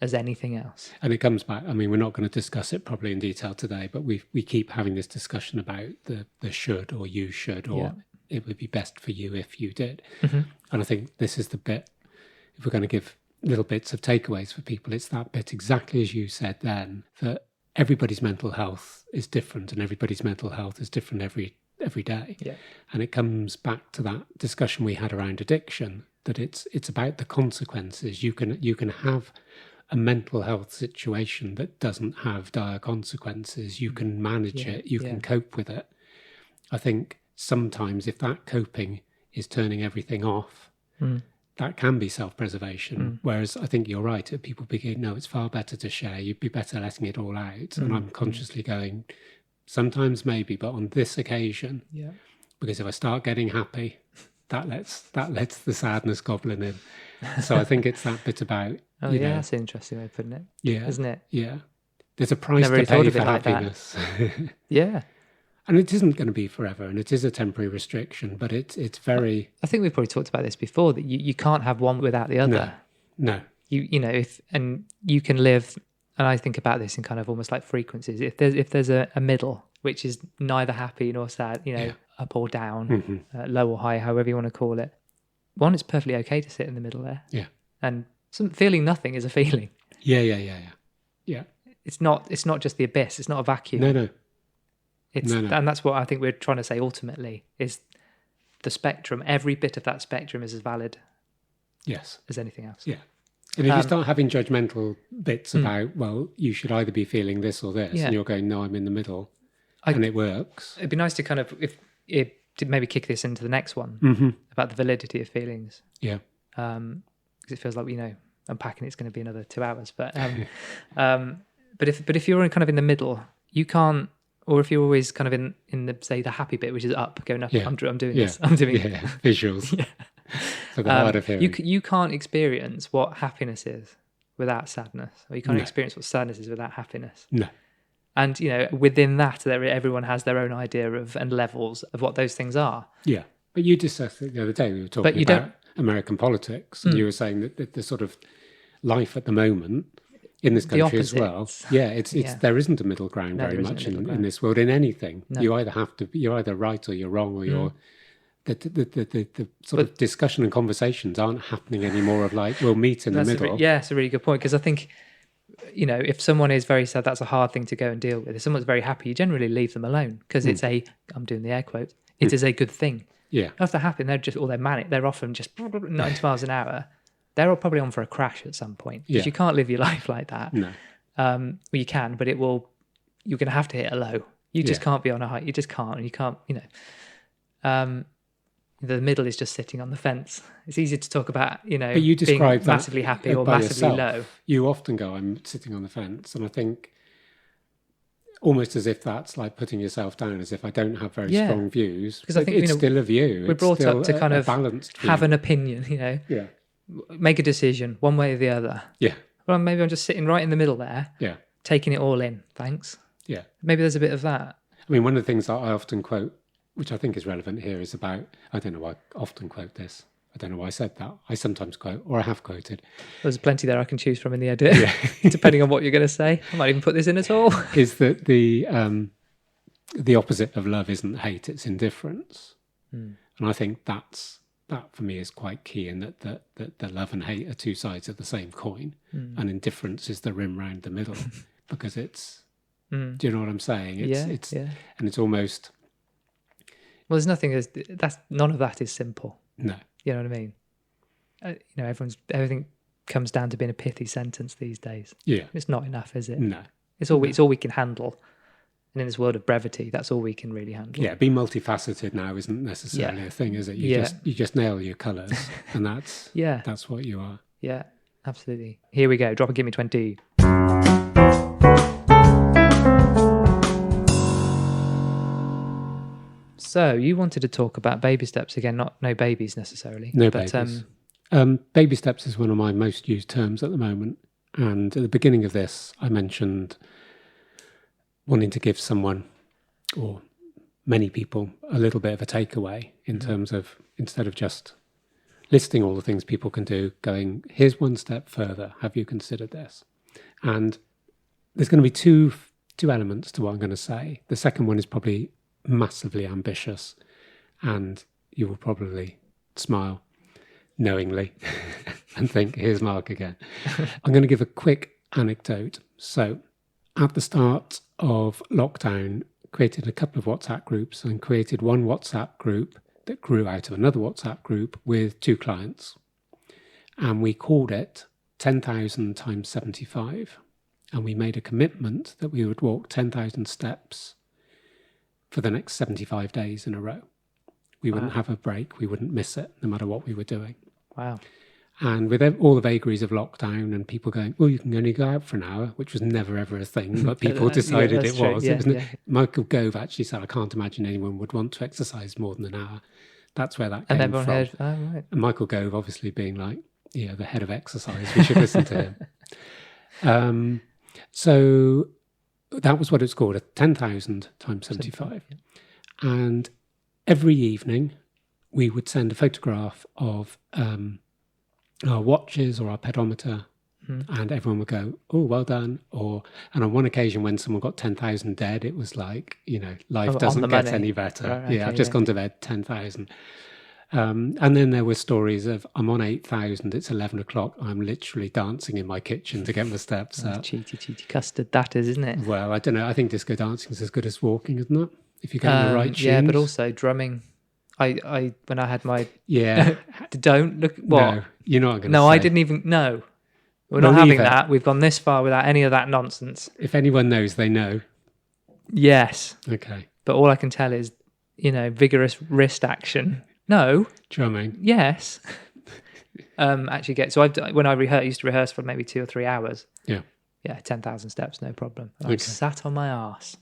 as anything else. And it comes back, I mean, we're not going to discuss it probably in detail today, but we keep having this discussion about the should, or you should, or it would be best for you if you did. And I think this is the bit, if we're going to give little bits of takeaways for people, it's that bit exactly as you said then, that everybody's mental health is different, and everybody's mental health is different every day. Yeah. And it comes back to that discussion we had around addiction, that it's about the consequences. You can have a mental health situation that doesn't have dire consequences. You can manage it, you can cope with it. I think sometimes if that coping is turning everything off, that can be self-preservation. Whereas I think you're right, if people begin, no, it's far better to share, you'd be better letting it all out. And I'm consciously going, sometimes maybe, but on this occasion, because if I start getting happy, that lets the sadness goblin in. So I think it's that bit about that's an interesting way of putting it. Yeah, isn't it? Yeah, there's a price to pay for happiness. Yeah, and it isn't going to be forever, and it is a temporary restriction, but it's very. I think we've probably talked about this before, that you can't have one without the other. No. And you can live. And I think about this in kind of almost like frequencies. If there's a middle, which is neither happy nor sad, up or down, low or high, however you want to call it. One, it's perfectly okay to sit in the middle there. Yeah. And feeling nothing is a feeling. Yeah. It's not just the abyss. It's not a vacuum. No. And that's what I think we're trying to say ultimately, is the spectrum. Every bit of that spectrum is as valid as anything else. Yeah. And if you start having judgmental bits about, well, you should either be feeling this or this, and you're going, no, I'm in the middle, and it works. It'd be nice to kind of, to maybe kick this into the next one about the validity of feelings. Yeah. Because it feels like, unpacking it's going to be another 2 hours. But but if you're kind of in the middle, you can't, or if you're always kind of in the, say, the happy bit, which is up, going up, I'm doing this, I'm doing it. Visuals. So the hard of hearing. You can't experience what happiness is without sadness, or you can't experience what sadness is without happiness. No. And within that, everyone has their own idea of and levels of what those things are. Yeah, but you discussed it the other day. We were talking about American politics, and you were saying that the sort of life at the moment in this country as well. Yeah, it's there isn't a middle ground very much in this world, in anything. No. You either have to, you're either right or you're wrong, or you're. The sort of discussion and conversations aren't happening anymore of like, we'll meet in the middle. It's a really good point, because I think, if someone is very sad, that's a hard thing to go and deal with. If someone's very happy, you generally leave them alone, because it's I'm doing the air quotes, it is a good thing. Yeah. If they're happy, they're manic, they're often just 90 miles an hour, they're all probably on for a crash at some point, because you can't live your life like that. No. Well, you can, but you're going to have to hit a low. You just Yeah. can't be on a high. You just can't. And you can't, the middle is just sitting on the fence. It's easy to talk about, But you being describe that massively happy or by massively yourself. low. You often go, I'm sitting on the fence. And I think almost as if that's like putting yourself down, as if I don't have very Yeah. strong views. Because I But think, it's still a view. we're It's brought still up to kind a of balanced view. have an opinion, Yeah. make a decision one way or the other. Yeah. Well, maybe I'm just sitting right in the middle there, Yeah. taking it all in. Thanks. Yeah. Maybe there's a bit of that. I mean, one of the things that I often quote, which I think is relevant here, is about, I don't know why I often quote this. I don't know why I said that. I sometimes quote, or I have quoted, There's plenty there I can choose from in the edit, depending on what you're going to say. I might even put this in at all. is that the opposite of love isn't hate, it's indifference. And I think that for me is quite key, in that the love and hate are two sides of the same coin, and indifference is the rim round the middle, because it's, do you know what I'm saying? It's yeah. and it's almost, Well, there's nothing none of that is simple. no. You know what I mean? Everything comes down to being a pithy sentence these days. Yeah. It's not enough, is it? No. It's all we can handle. And in this world of brevity, that's all we can really handle. Yeah, being multifaceted now isn't necessarily a thing, is it? You just nail your colours, and that's Yeah. that's what you are. Yeah, absolutely. Here we go. Drop a Gimme 20. So you wanted to talk about baby steps again, no babies necessarily. No but, babies. Baby steps is one of my most used terms at the moment. And at the beginning of this, I mentioned wanting to give someone, or many people, a little bit of a takeaway in terms of, instead of just listing all the things people can do, going, here's one step further. Have you considered this? And there's going to be two elements to what I'm going to say. The second one is probably massively ambitious, and you will probably smile knowingly and think, here's Mark again. I'm going to give a quick anecdote. So at the start of lockdown, created a couple of WhatsApp groups, and created one WhatsApp group that grew out of another WhatsApp group with 2 clients. And we called it 10,000 times 75. And we made a commitment that we would walk 10,000 steps for the next 75 days in a row. We wouldn't have a break. We wouldn't miss it, no matter what we were doing. Wow. And with all the vagaries of lockdown and people going, well, you can only go out for an hour, which was never, ever a thing, but people decided it was. Yeah, Michael Gove actually said, I can't imagine anyone would want to exercise more than an hour. That's where that And came everyone from. heard, oh, right. And Michael Gove obviously being like, the head of exercise, we should listen to him. So that was what it's called, a 10,000 times 75. And every evening we would send a photograph of our watches or our pedometer, and everyone would go, oh, well done. And on one occasion when someone got 10,000 dead, it was like, life doesn't get any better. Right, I've just gone to bed, 10,000. And then there were stories of, I'm on 8,000, it's 11 o'clock, I'm literally dancing in my kitchen to get my steps up. Cheaty custard that is, isn't it? Well, I don't know. I think disco dancing is as good as walking, isn't it? If you get the right tunes. Yeah, but also drumming. I when I had my yeah, don't look what? No, you're not going to. No, I didn't even. No, we're not having that. We've gone this far without any of that nonsense. If anyone knows, they know. Yes. Okay. But all I can tell is, vigorous wrist action. No. Drumming. Yes. Actually, when I used to rehearse for maybe 2 or 3 hours. Yeah. Yeah, 10,000 steps, no problem. And I sat on my arse.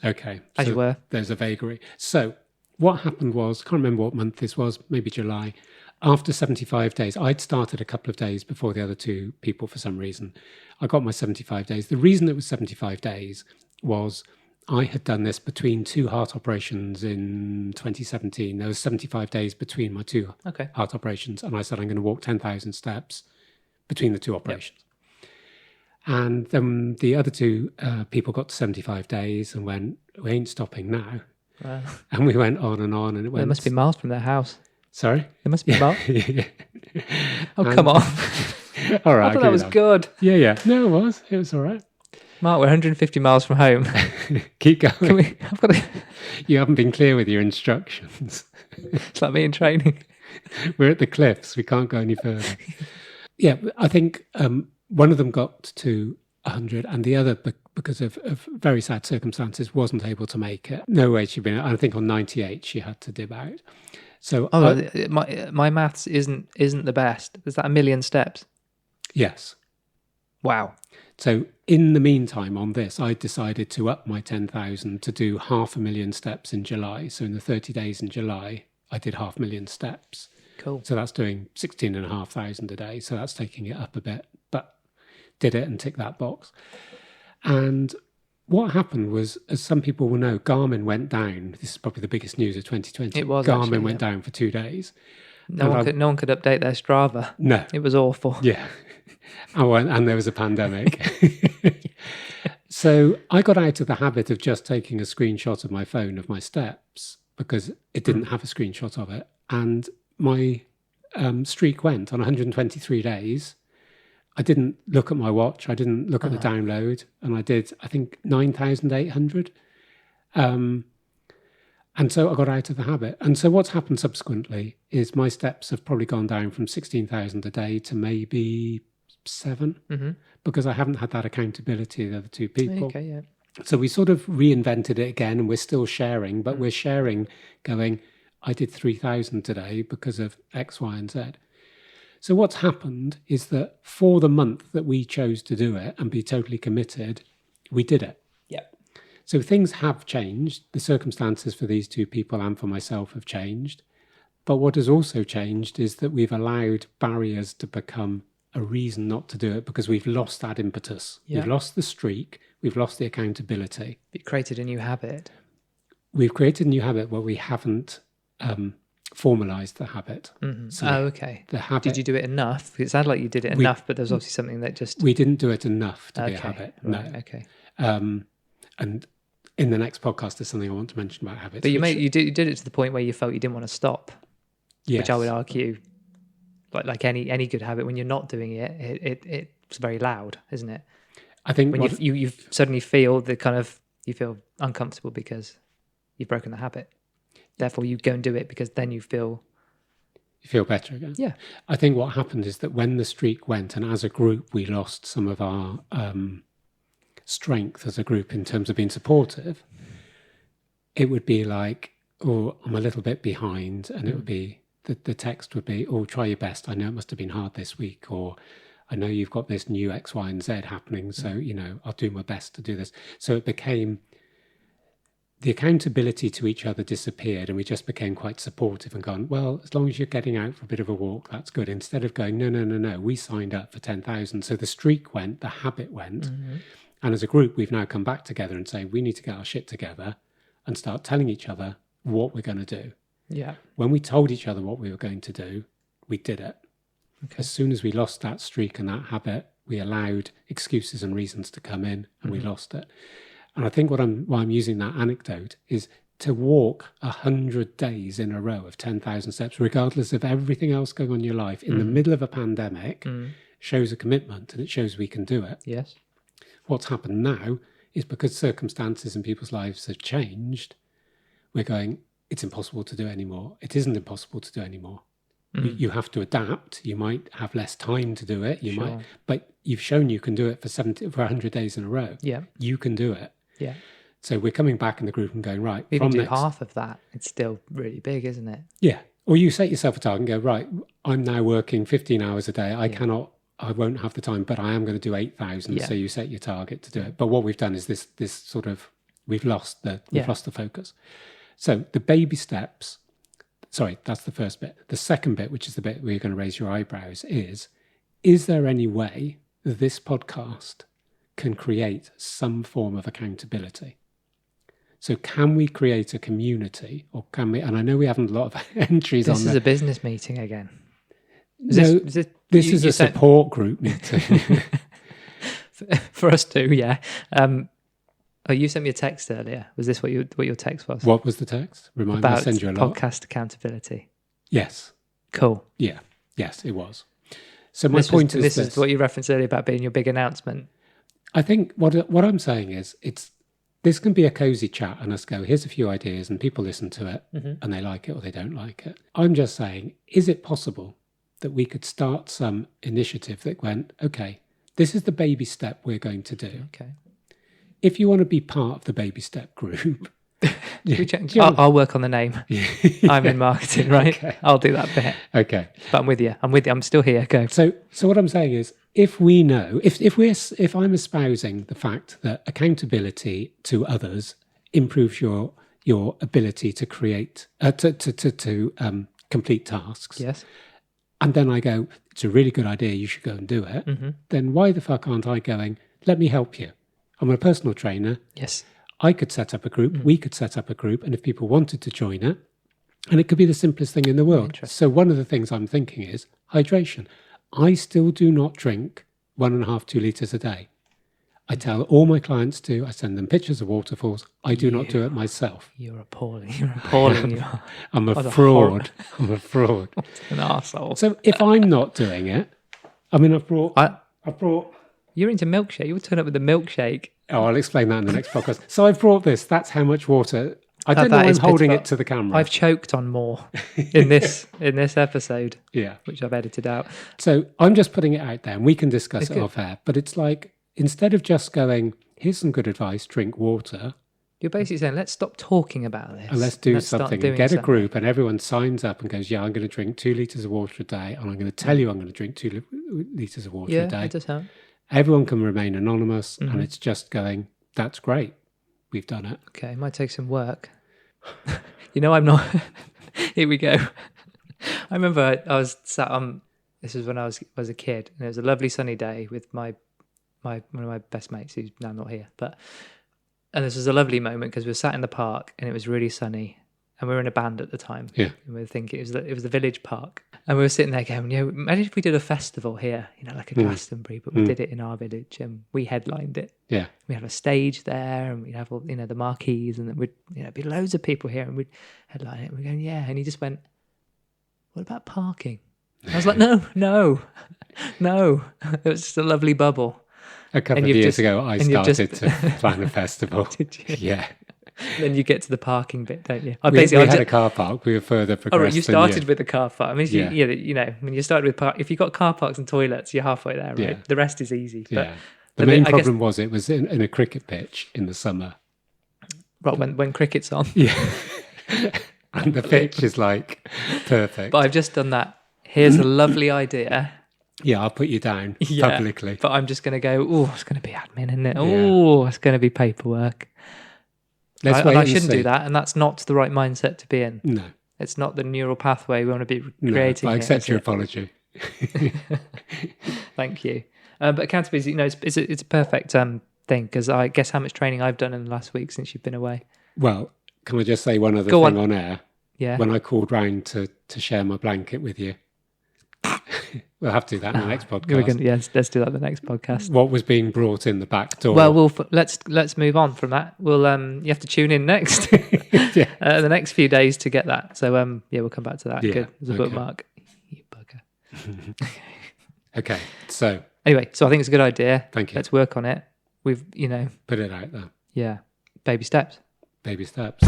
Okay. As you were. There's a vagary. So what happened was, I can't remember what month this was, maybe July. After 75 days, I'd started a couple of days before the other 2 people for some reason. I got my 75 days. The reason it was 75 days was I had done this between 2 heart operations in 2017. There was 75 days between my 2 heart operations. And I said, I'm going to walk 10,000 steps between the 2 operations. Yep. And then the other 2 people got to 75 days and went, we ain't stopping now. Wow. And we went on and on. And it went. It must be miles from their house. Sorry? It must be miles. Oh, come on. All right. I thought that was good. Yeah. No, it was. It was all right. Mark, we're 150 miles from home. Keep going. You haven't been clear with your instructions. It's like me in training. We're at the cliffs. We can't go any further. Yeah, I think one of them got to 100, and the other, because of very sad circumstances, wasn't able to make it. No way she'd been. I think on 98 she had to dip out. So my maths isn't the best. Is that 1 million steps? Yes. Wow. So in the meantime, on this, I decided to up my 10,000 to do 500,000 steps in July. So in the 30 days in July, I did 500,000 steps. Cool. So that's doing 16,500 a day. So that's taking it up a bit, but did it and ticked that box. And what happened was, as some people will know, Garmin went down. This is probably the biggest news of 2020. It was. Garmin went down for 2 days. No one could update their Strava. No. It was awful. Yeah. And there was a pandemic. So I got out of the habit of just taking a screenshot of my phone of my steps because it didn't have a screenshot of it. And my streak went on 123 days. I didn't look at my watch. I didn't look at the download. And I did, I think, 9,800. And so I got out of the habit. And so what's happened subsequently is my steps have probably gone down from 16,000 a day to maybe 7, because I haven't had that accountability of the other two people. Okay, yeah. So we sort of reinvented it again, and we're still sharing, but we're sharing going, I did 3,000 today because of X, Y, and Z. So what's happened is that for the month that we chose to do it and be totally committed, we did it. Yep. So things have changed. The circumstances for these two people and for myself have changed. But what has also changed is that we've allowed barriers to become a reason not to do it because we've lost that impetus. Yeah. We've lost the streak. We've lost the accountability. It created a new habit. We've created a new habit where we haven't formalized the habit. So okay. the habit, did you do it enough? It sounded like you did it enough, but there's obviously something that just... We didn't do it enough to be a habit. Right, no. Okay. And in the next podcast, there's something I want to mention about habits. But you did it to the point where you felt you didn't want to stop. Yes. Which I would argue, like any good habit, when you're not doing it, it's very loud, isn't it? I think when you suddenly feel you feel uncomfortable because you've broken the habit. Therefore, you go and do it because then you feel better again. Yeah. I think what happened is that when the streak went, and as a group, we lost some of our strength as a group in terms of being supportive, it would be like, oh, I'm a little bit behind, and it would be, the text would be, oh, try your best. I know it must have been hard this week, or I know you've got this new X, Y, and Z happening, so, I'll do my best to do this. So it became, the accountability to each other disappeared, and we just became quite supportive and gone, well, as long as you're getting out for a bit of a walk, that's good. Instead of going, no, we signed up for 10,000. So the streak went, the habit went. And as a group, we've now come back together and say, we need to get our shit together and start telling each other what we're going to do. Yeah. When we told each other what we were going to do, we did it. Okay. As soon as we lost that streak and that habit, we allowed excuses and reasons to come in, and we lost it. And I think why I'm using that anecdote is to walk 100 days in a row of 10,000 steps, regardless of everything else going on in your life, in the middle of a pandemic, shows a commitment, and it shows we can do it. Yes. What's happened now is because circumstances in people's lives have changed, we're going, it's impossible to do anymore. It isn't impossible to do anymore. You have to adapt. You might have less time to do it. But you've shown you can do it for 100 days in a row. Yeah. You can do it. Yeah. So we're coming back in the group and going, right. Even do half of that, it's still really big, isn't it? Yeah. Or you set yourself a target and go, right, I'm now working 15 hours a day. I won't have the time, but I am going to do 8,000. So you set your target to do it. But what we've done is this sort of, we've lost the focus. So the baby steps, sorry, that's the first bit. The second bit, which is the bit where you're going to raise your eyebrows, is there any way that this podcast can create some form of accountability? So can we create a community, or can we, and I know we haven't a lot of entries on this. This is a business meeting again. This is a support group meeting. For us too, yeah. You sent me a text earlier. Was this what your text was? What was the text? Remind me, I'll send you a lot. Podcast accountability. Yes. Cool. Yeah. Yes, it was. So my point is this is what you referenced earlier about being your big announcement. I think what I'm saying is this can be a cozy chat and us go, here's a few ideas, and people listen to it and they like it or they don't like it. I'm just saying, is it possible that we could start some initiative that went, okay, This is the baby step we're going to do. Okay. If you want to be part of the baby step group, I'll work on the name. I'm in marketing, right? Okay. I'll do that bit. Okay. But I'm with you. I'm still here. Go. So what I'm saying is, if we know, if I'm espousing the fact that accountability to others improves your ability to create to complete tasks, Yes. and then I go, it's a really good idea, you should go and do it. Mm-hmm. Then why the fuck aren't I going? Let me help you. I'm a personal trainer. Yes. I could set up a group. We could set up a group, and if people wanted to join it, and it could be the simplest thing in the world. So one of the things I'm thinking is hydration. I still do not drink 1.5, 2 litres a day. I tell all my clients to. I send them pictures of waterfalls. I do not do it myself. You're appalling. You're appalling. You are. I'm a What a fraud. I'm a fraud. An arsehole. So if I'm not doing it, I mean, I brought. You're into milkshake. You would turn up with a milkshake. Oh, I'll explain that in the next podcast. So I've brought this. That's how much water. I don't know that why I'm is holding pitiful. it to the camera. I've choked on more in this episode, Yeah. which I've edited out. So I'm just putting it out there, and we can discuss it off air. But it's like, instead of just going, here's some good advice, drink water, You're basically saying, let's stop talking about this. and let's do start something, doing and get a something. group, and everyone signs up and goes, yeah, I'm going to drink 2 litres of water a day, and I'm going to tell you I'm going to drink 2 litres of water Yeah, a day. it does help. Everyone can remain anonymous, Mm-hmm. and it's just going, that's great. We've done it. Okay, it might take some work. I'm not. Here we go. I remember I was sat on. This was when I was a kid, and it was a lovely sunny day with my one of my best mates who's now not here. And this was a lovely moment because we were sat in the park and it was really sunny, and we were in a band at the time. Yeah. And we were thinking it was the village park, and we were sitting there going, imagine if we did a festival here, like a Glastonbury, but we did it in our village and we headlined it. Yeah. We have a stage there, and we'd have all, the marquees, and then we'd, be loads of people here, and we'd headline it. And we're going, yeah. And he just went, what about parking? I was like, no. It was just a lovely bubble. A couple of years ago, I started to plan a festival. Did you? Yeah. Then you get to the parking bit, don't you? We had a car park. We were further progressed. Oh, right, you started with the car park. I mean, Yeah. when you started with if you've got car parks and toilets, you're halfway there, right? Yeah. The rest is easy. But Yeah. The main problem was it was in a cricket pitch in the summer. right, when cricket's on. Yeah. And the pitch is like perfect. But I've just done that. Here's a lovely idea. Yeah, I'll put you down publicly. But I'm just going to go, oh, it's going to be admin, isn't it? Oh, it's going to be paperwork. I shouldn't do that. And that's not the right mindset to be in. No. It's not the neural pathway we want to be No, creating. I accept your it? apology. Thank you. But accountability, it's a perfect thing, because I guess how much training I've done in the last week since you've been away. Well, can I just say one other thing on air? Yeah. When I called round to share my blanket with you, we'll have to do that in the next podcast. Let's do that in the next podcast. What was being brought in the back door? Well, let's move on from that. We'll you have to tune in next Yeah. the next few days to get that. So we'll come back to that. Yeah, Good, as a okay. bookmark. You bugger. Okay, so Anyway, so I think it's a good idea. Thank you. Let's work on it. We've put it out there. yeah, baby steps. Baby steps.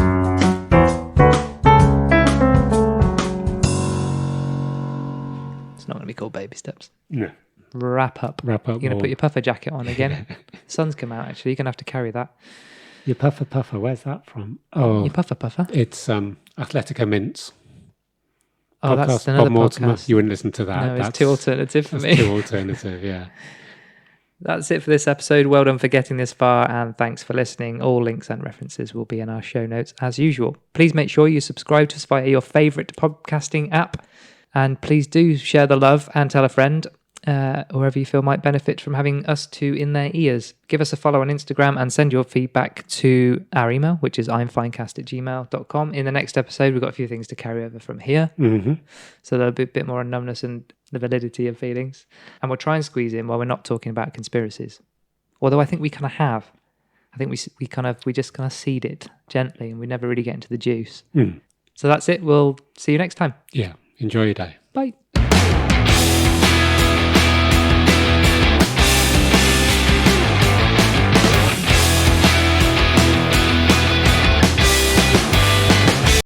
It's not going to be called baby steps. No. Wrap up. Wrap up. You're going to put your puffer jacket on again. Sun's come out, actually. You're going to have to carry that. Your puffer. Where's that from? Oh, Your puffer. it's Athletico Mints. Oh, Podcast, that's another Bob Mortimer. podcast. You wouldn't listen to that. No, it's too alternative for me. Too alternative, yeah. That's it for this episode. Well done for getting this far, and thanks for listening. All links and references will be in our show notes as usual. Please make sure you subscribe to us via your favourite podcasting app, and please do share the love and tell a friend, whoever you feel might benefit from having us two in their ears. Give us a follow on Instagram and send your feedback to our email, which is imfinecast@gmail.com. In the next episode, we've got a few things to carry over from here. Mm-hmm. So there'll be a bit more on numbness and the validity of feelings. And we'll try and squeeze in while we're not talking about conspiracies. Although I think we kind of have. I think we just kind of seed it gently, and we never really get into the juice. Mm. So that's it. We'll see you next time. Yeah. Enjoy your day. Bye.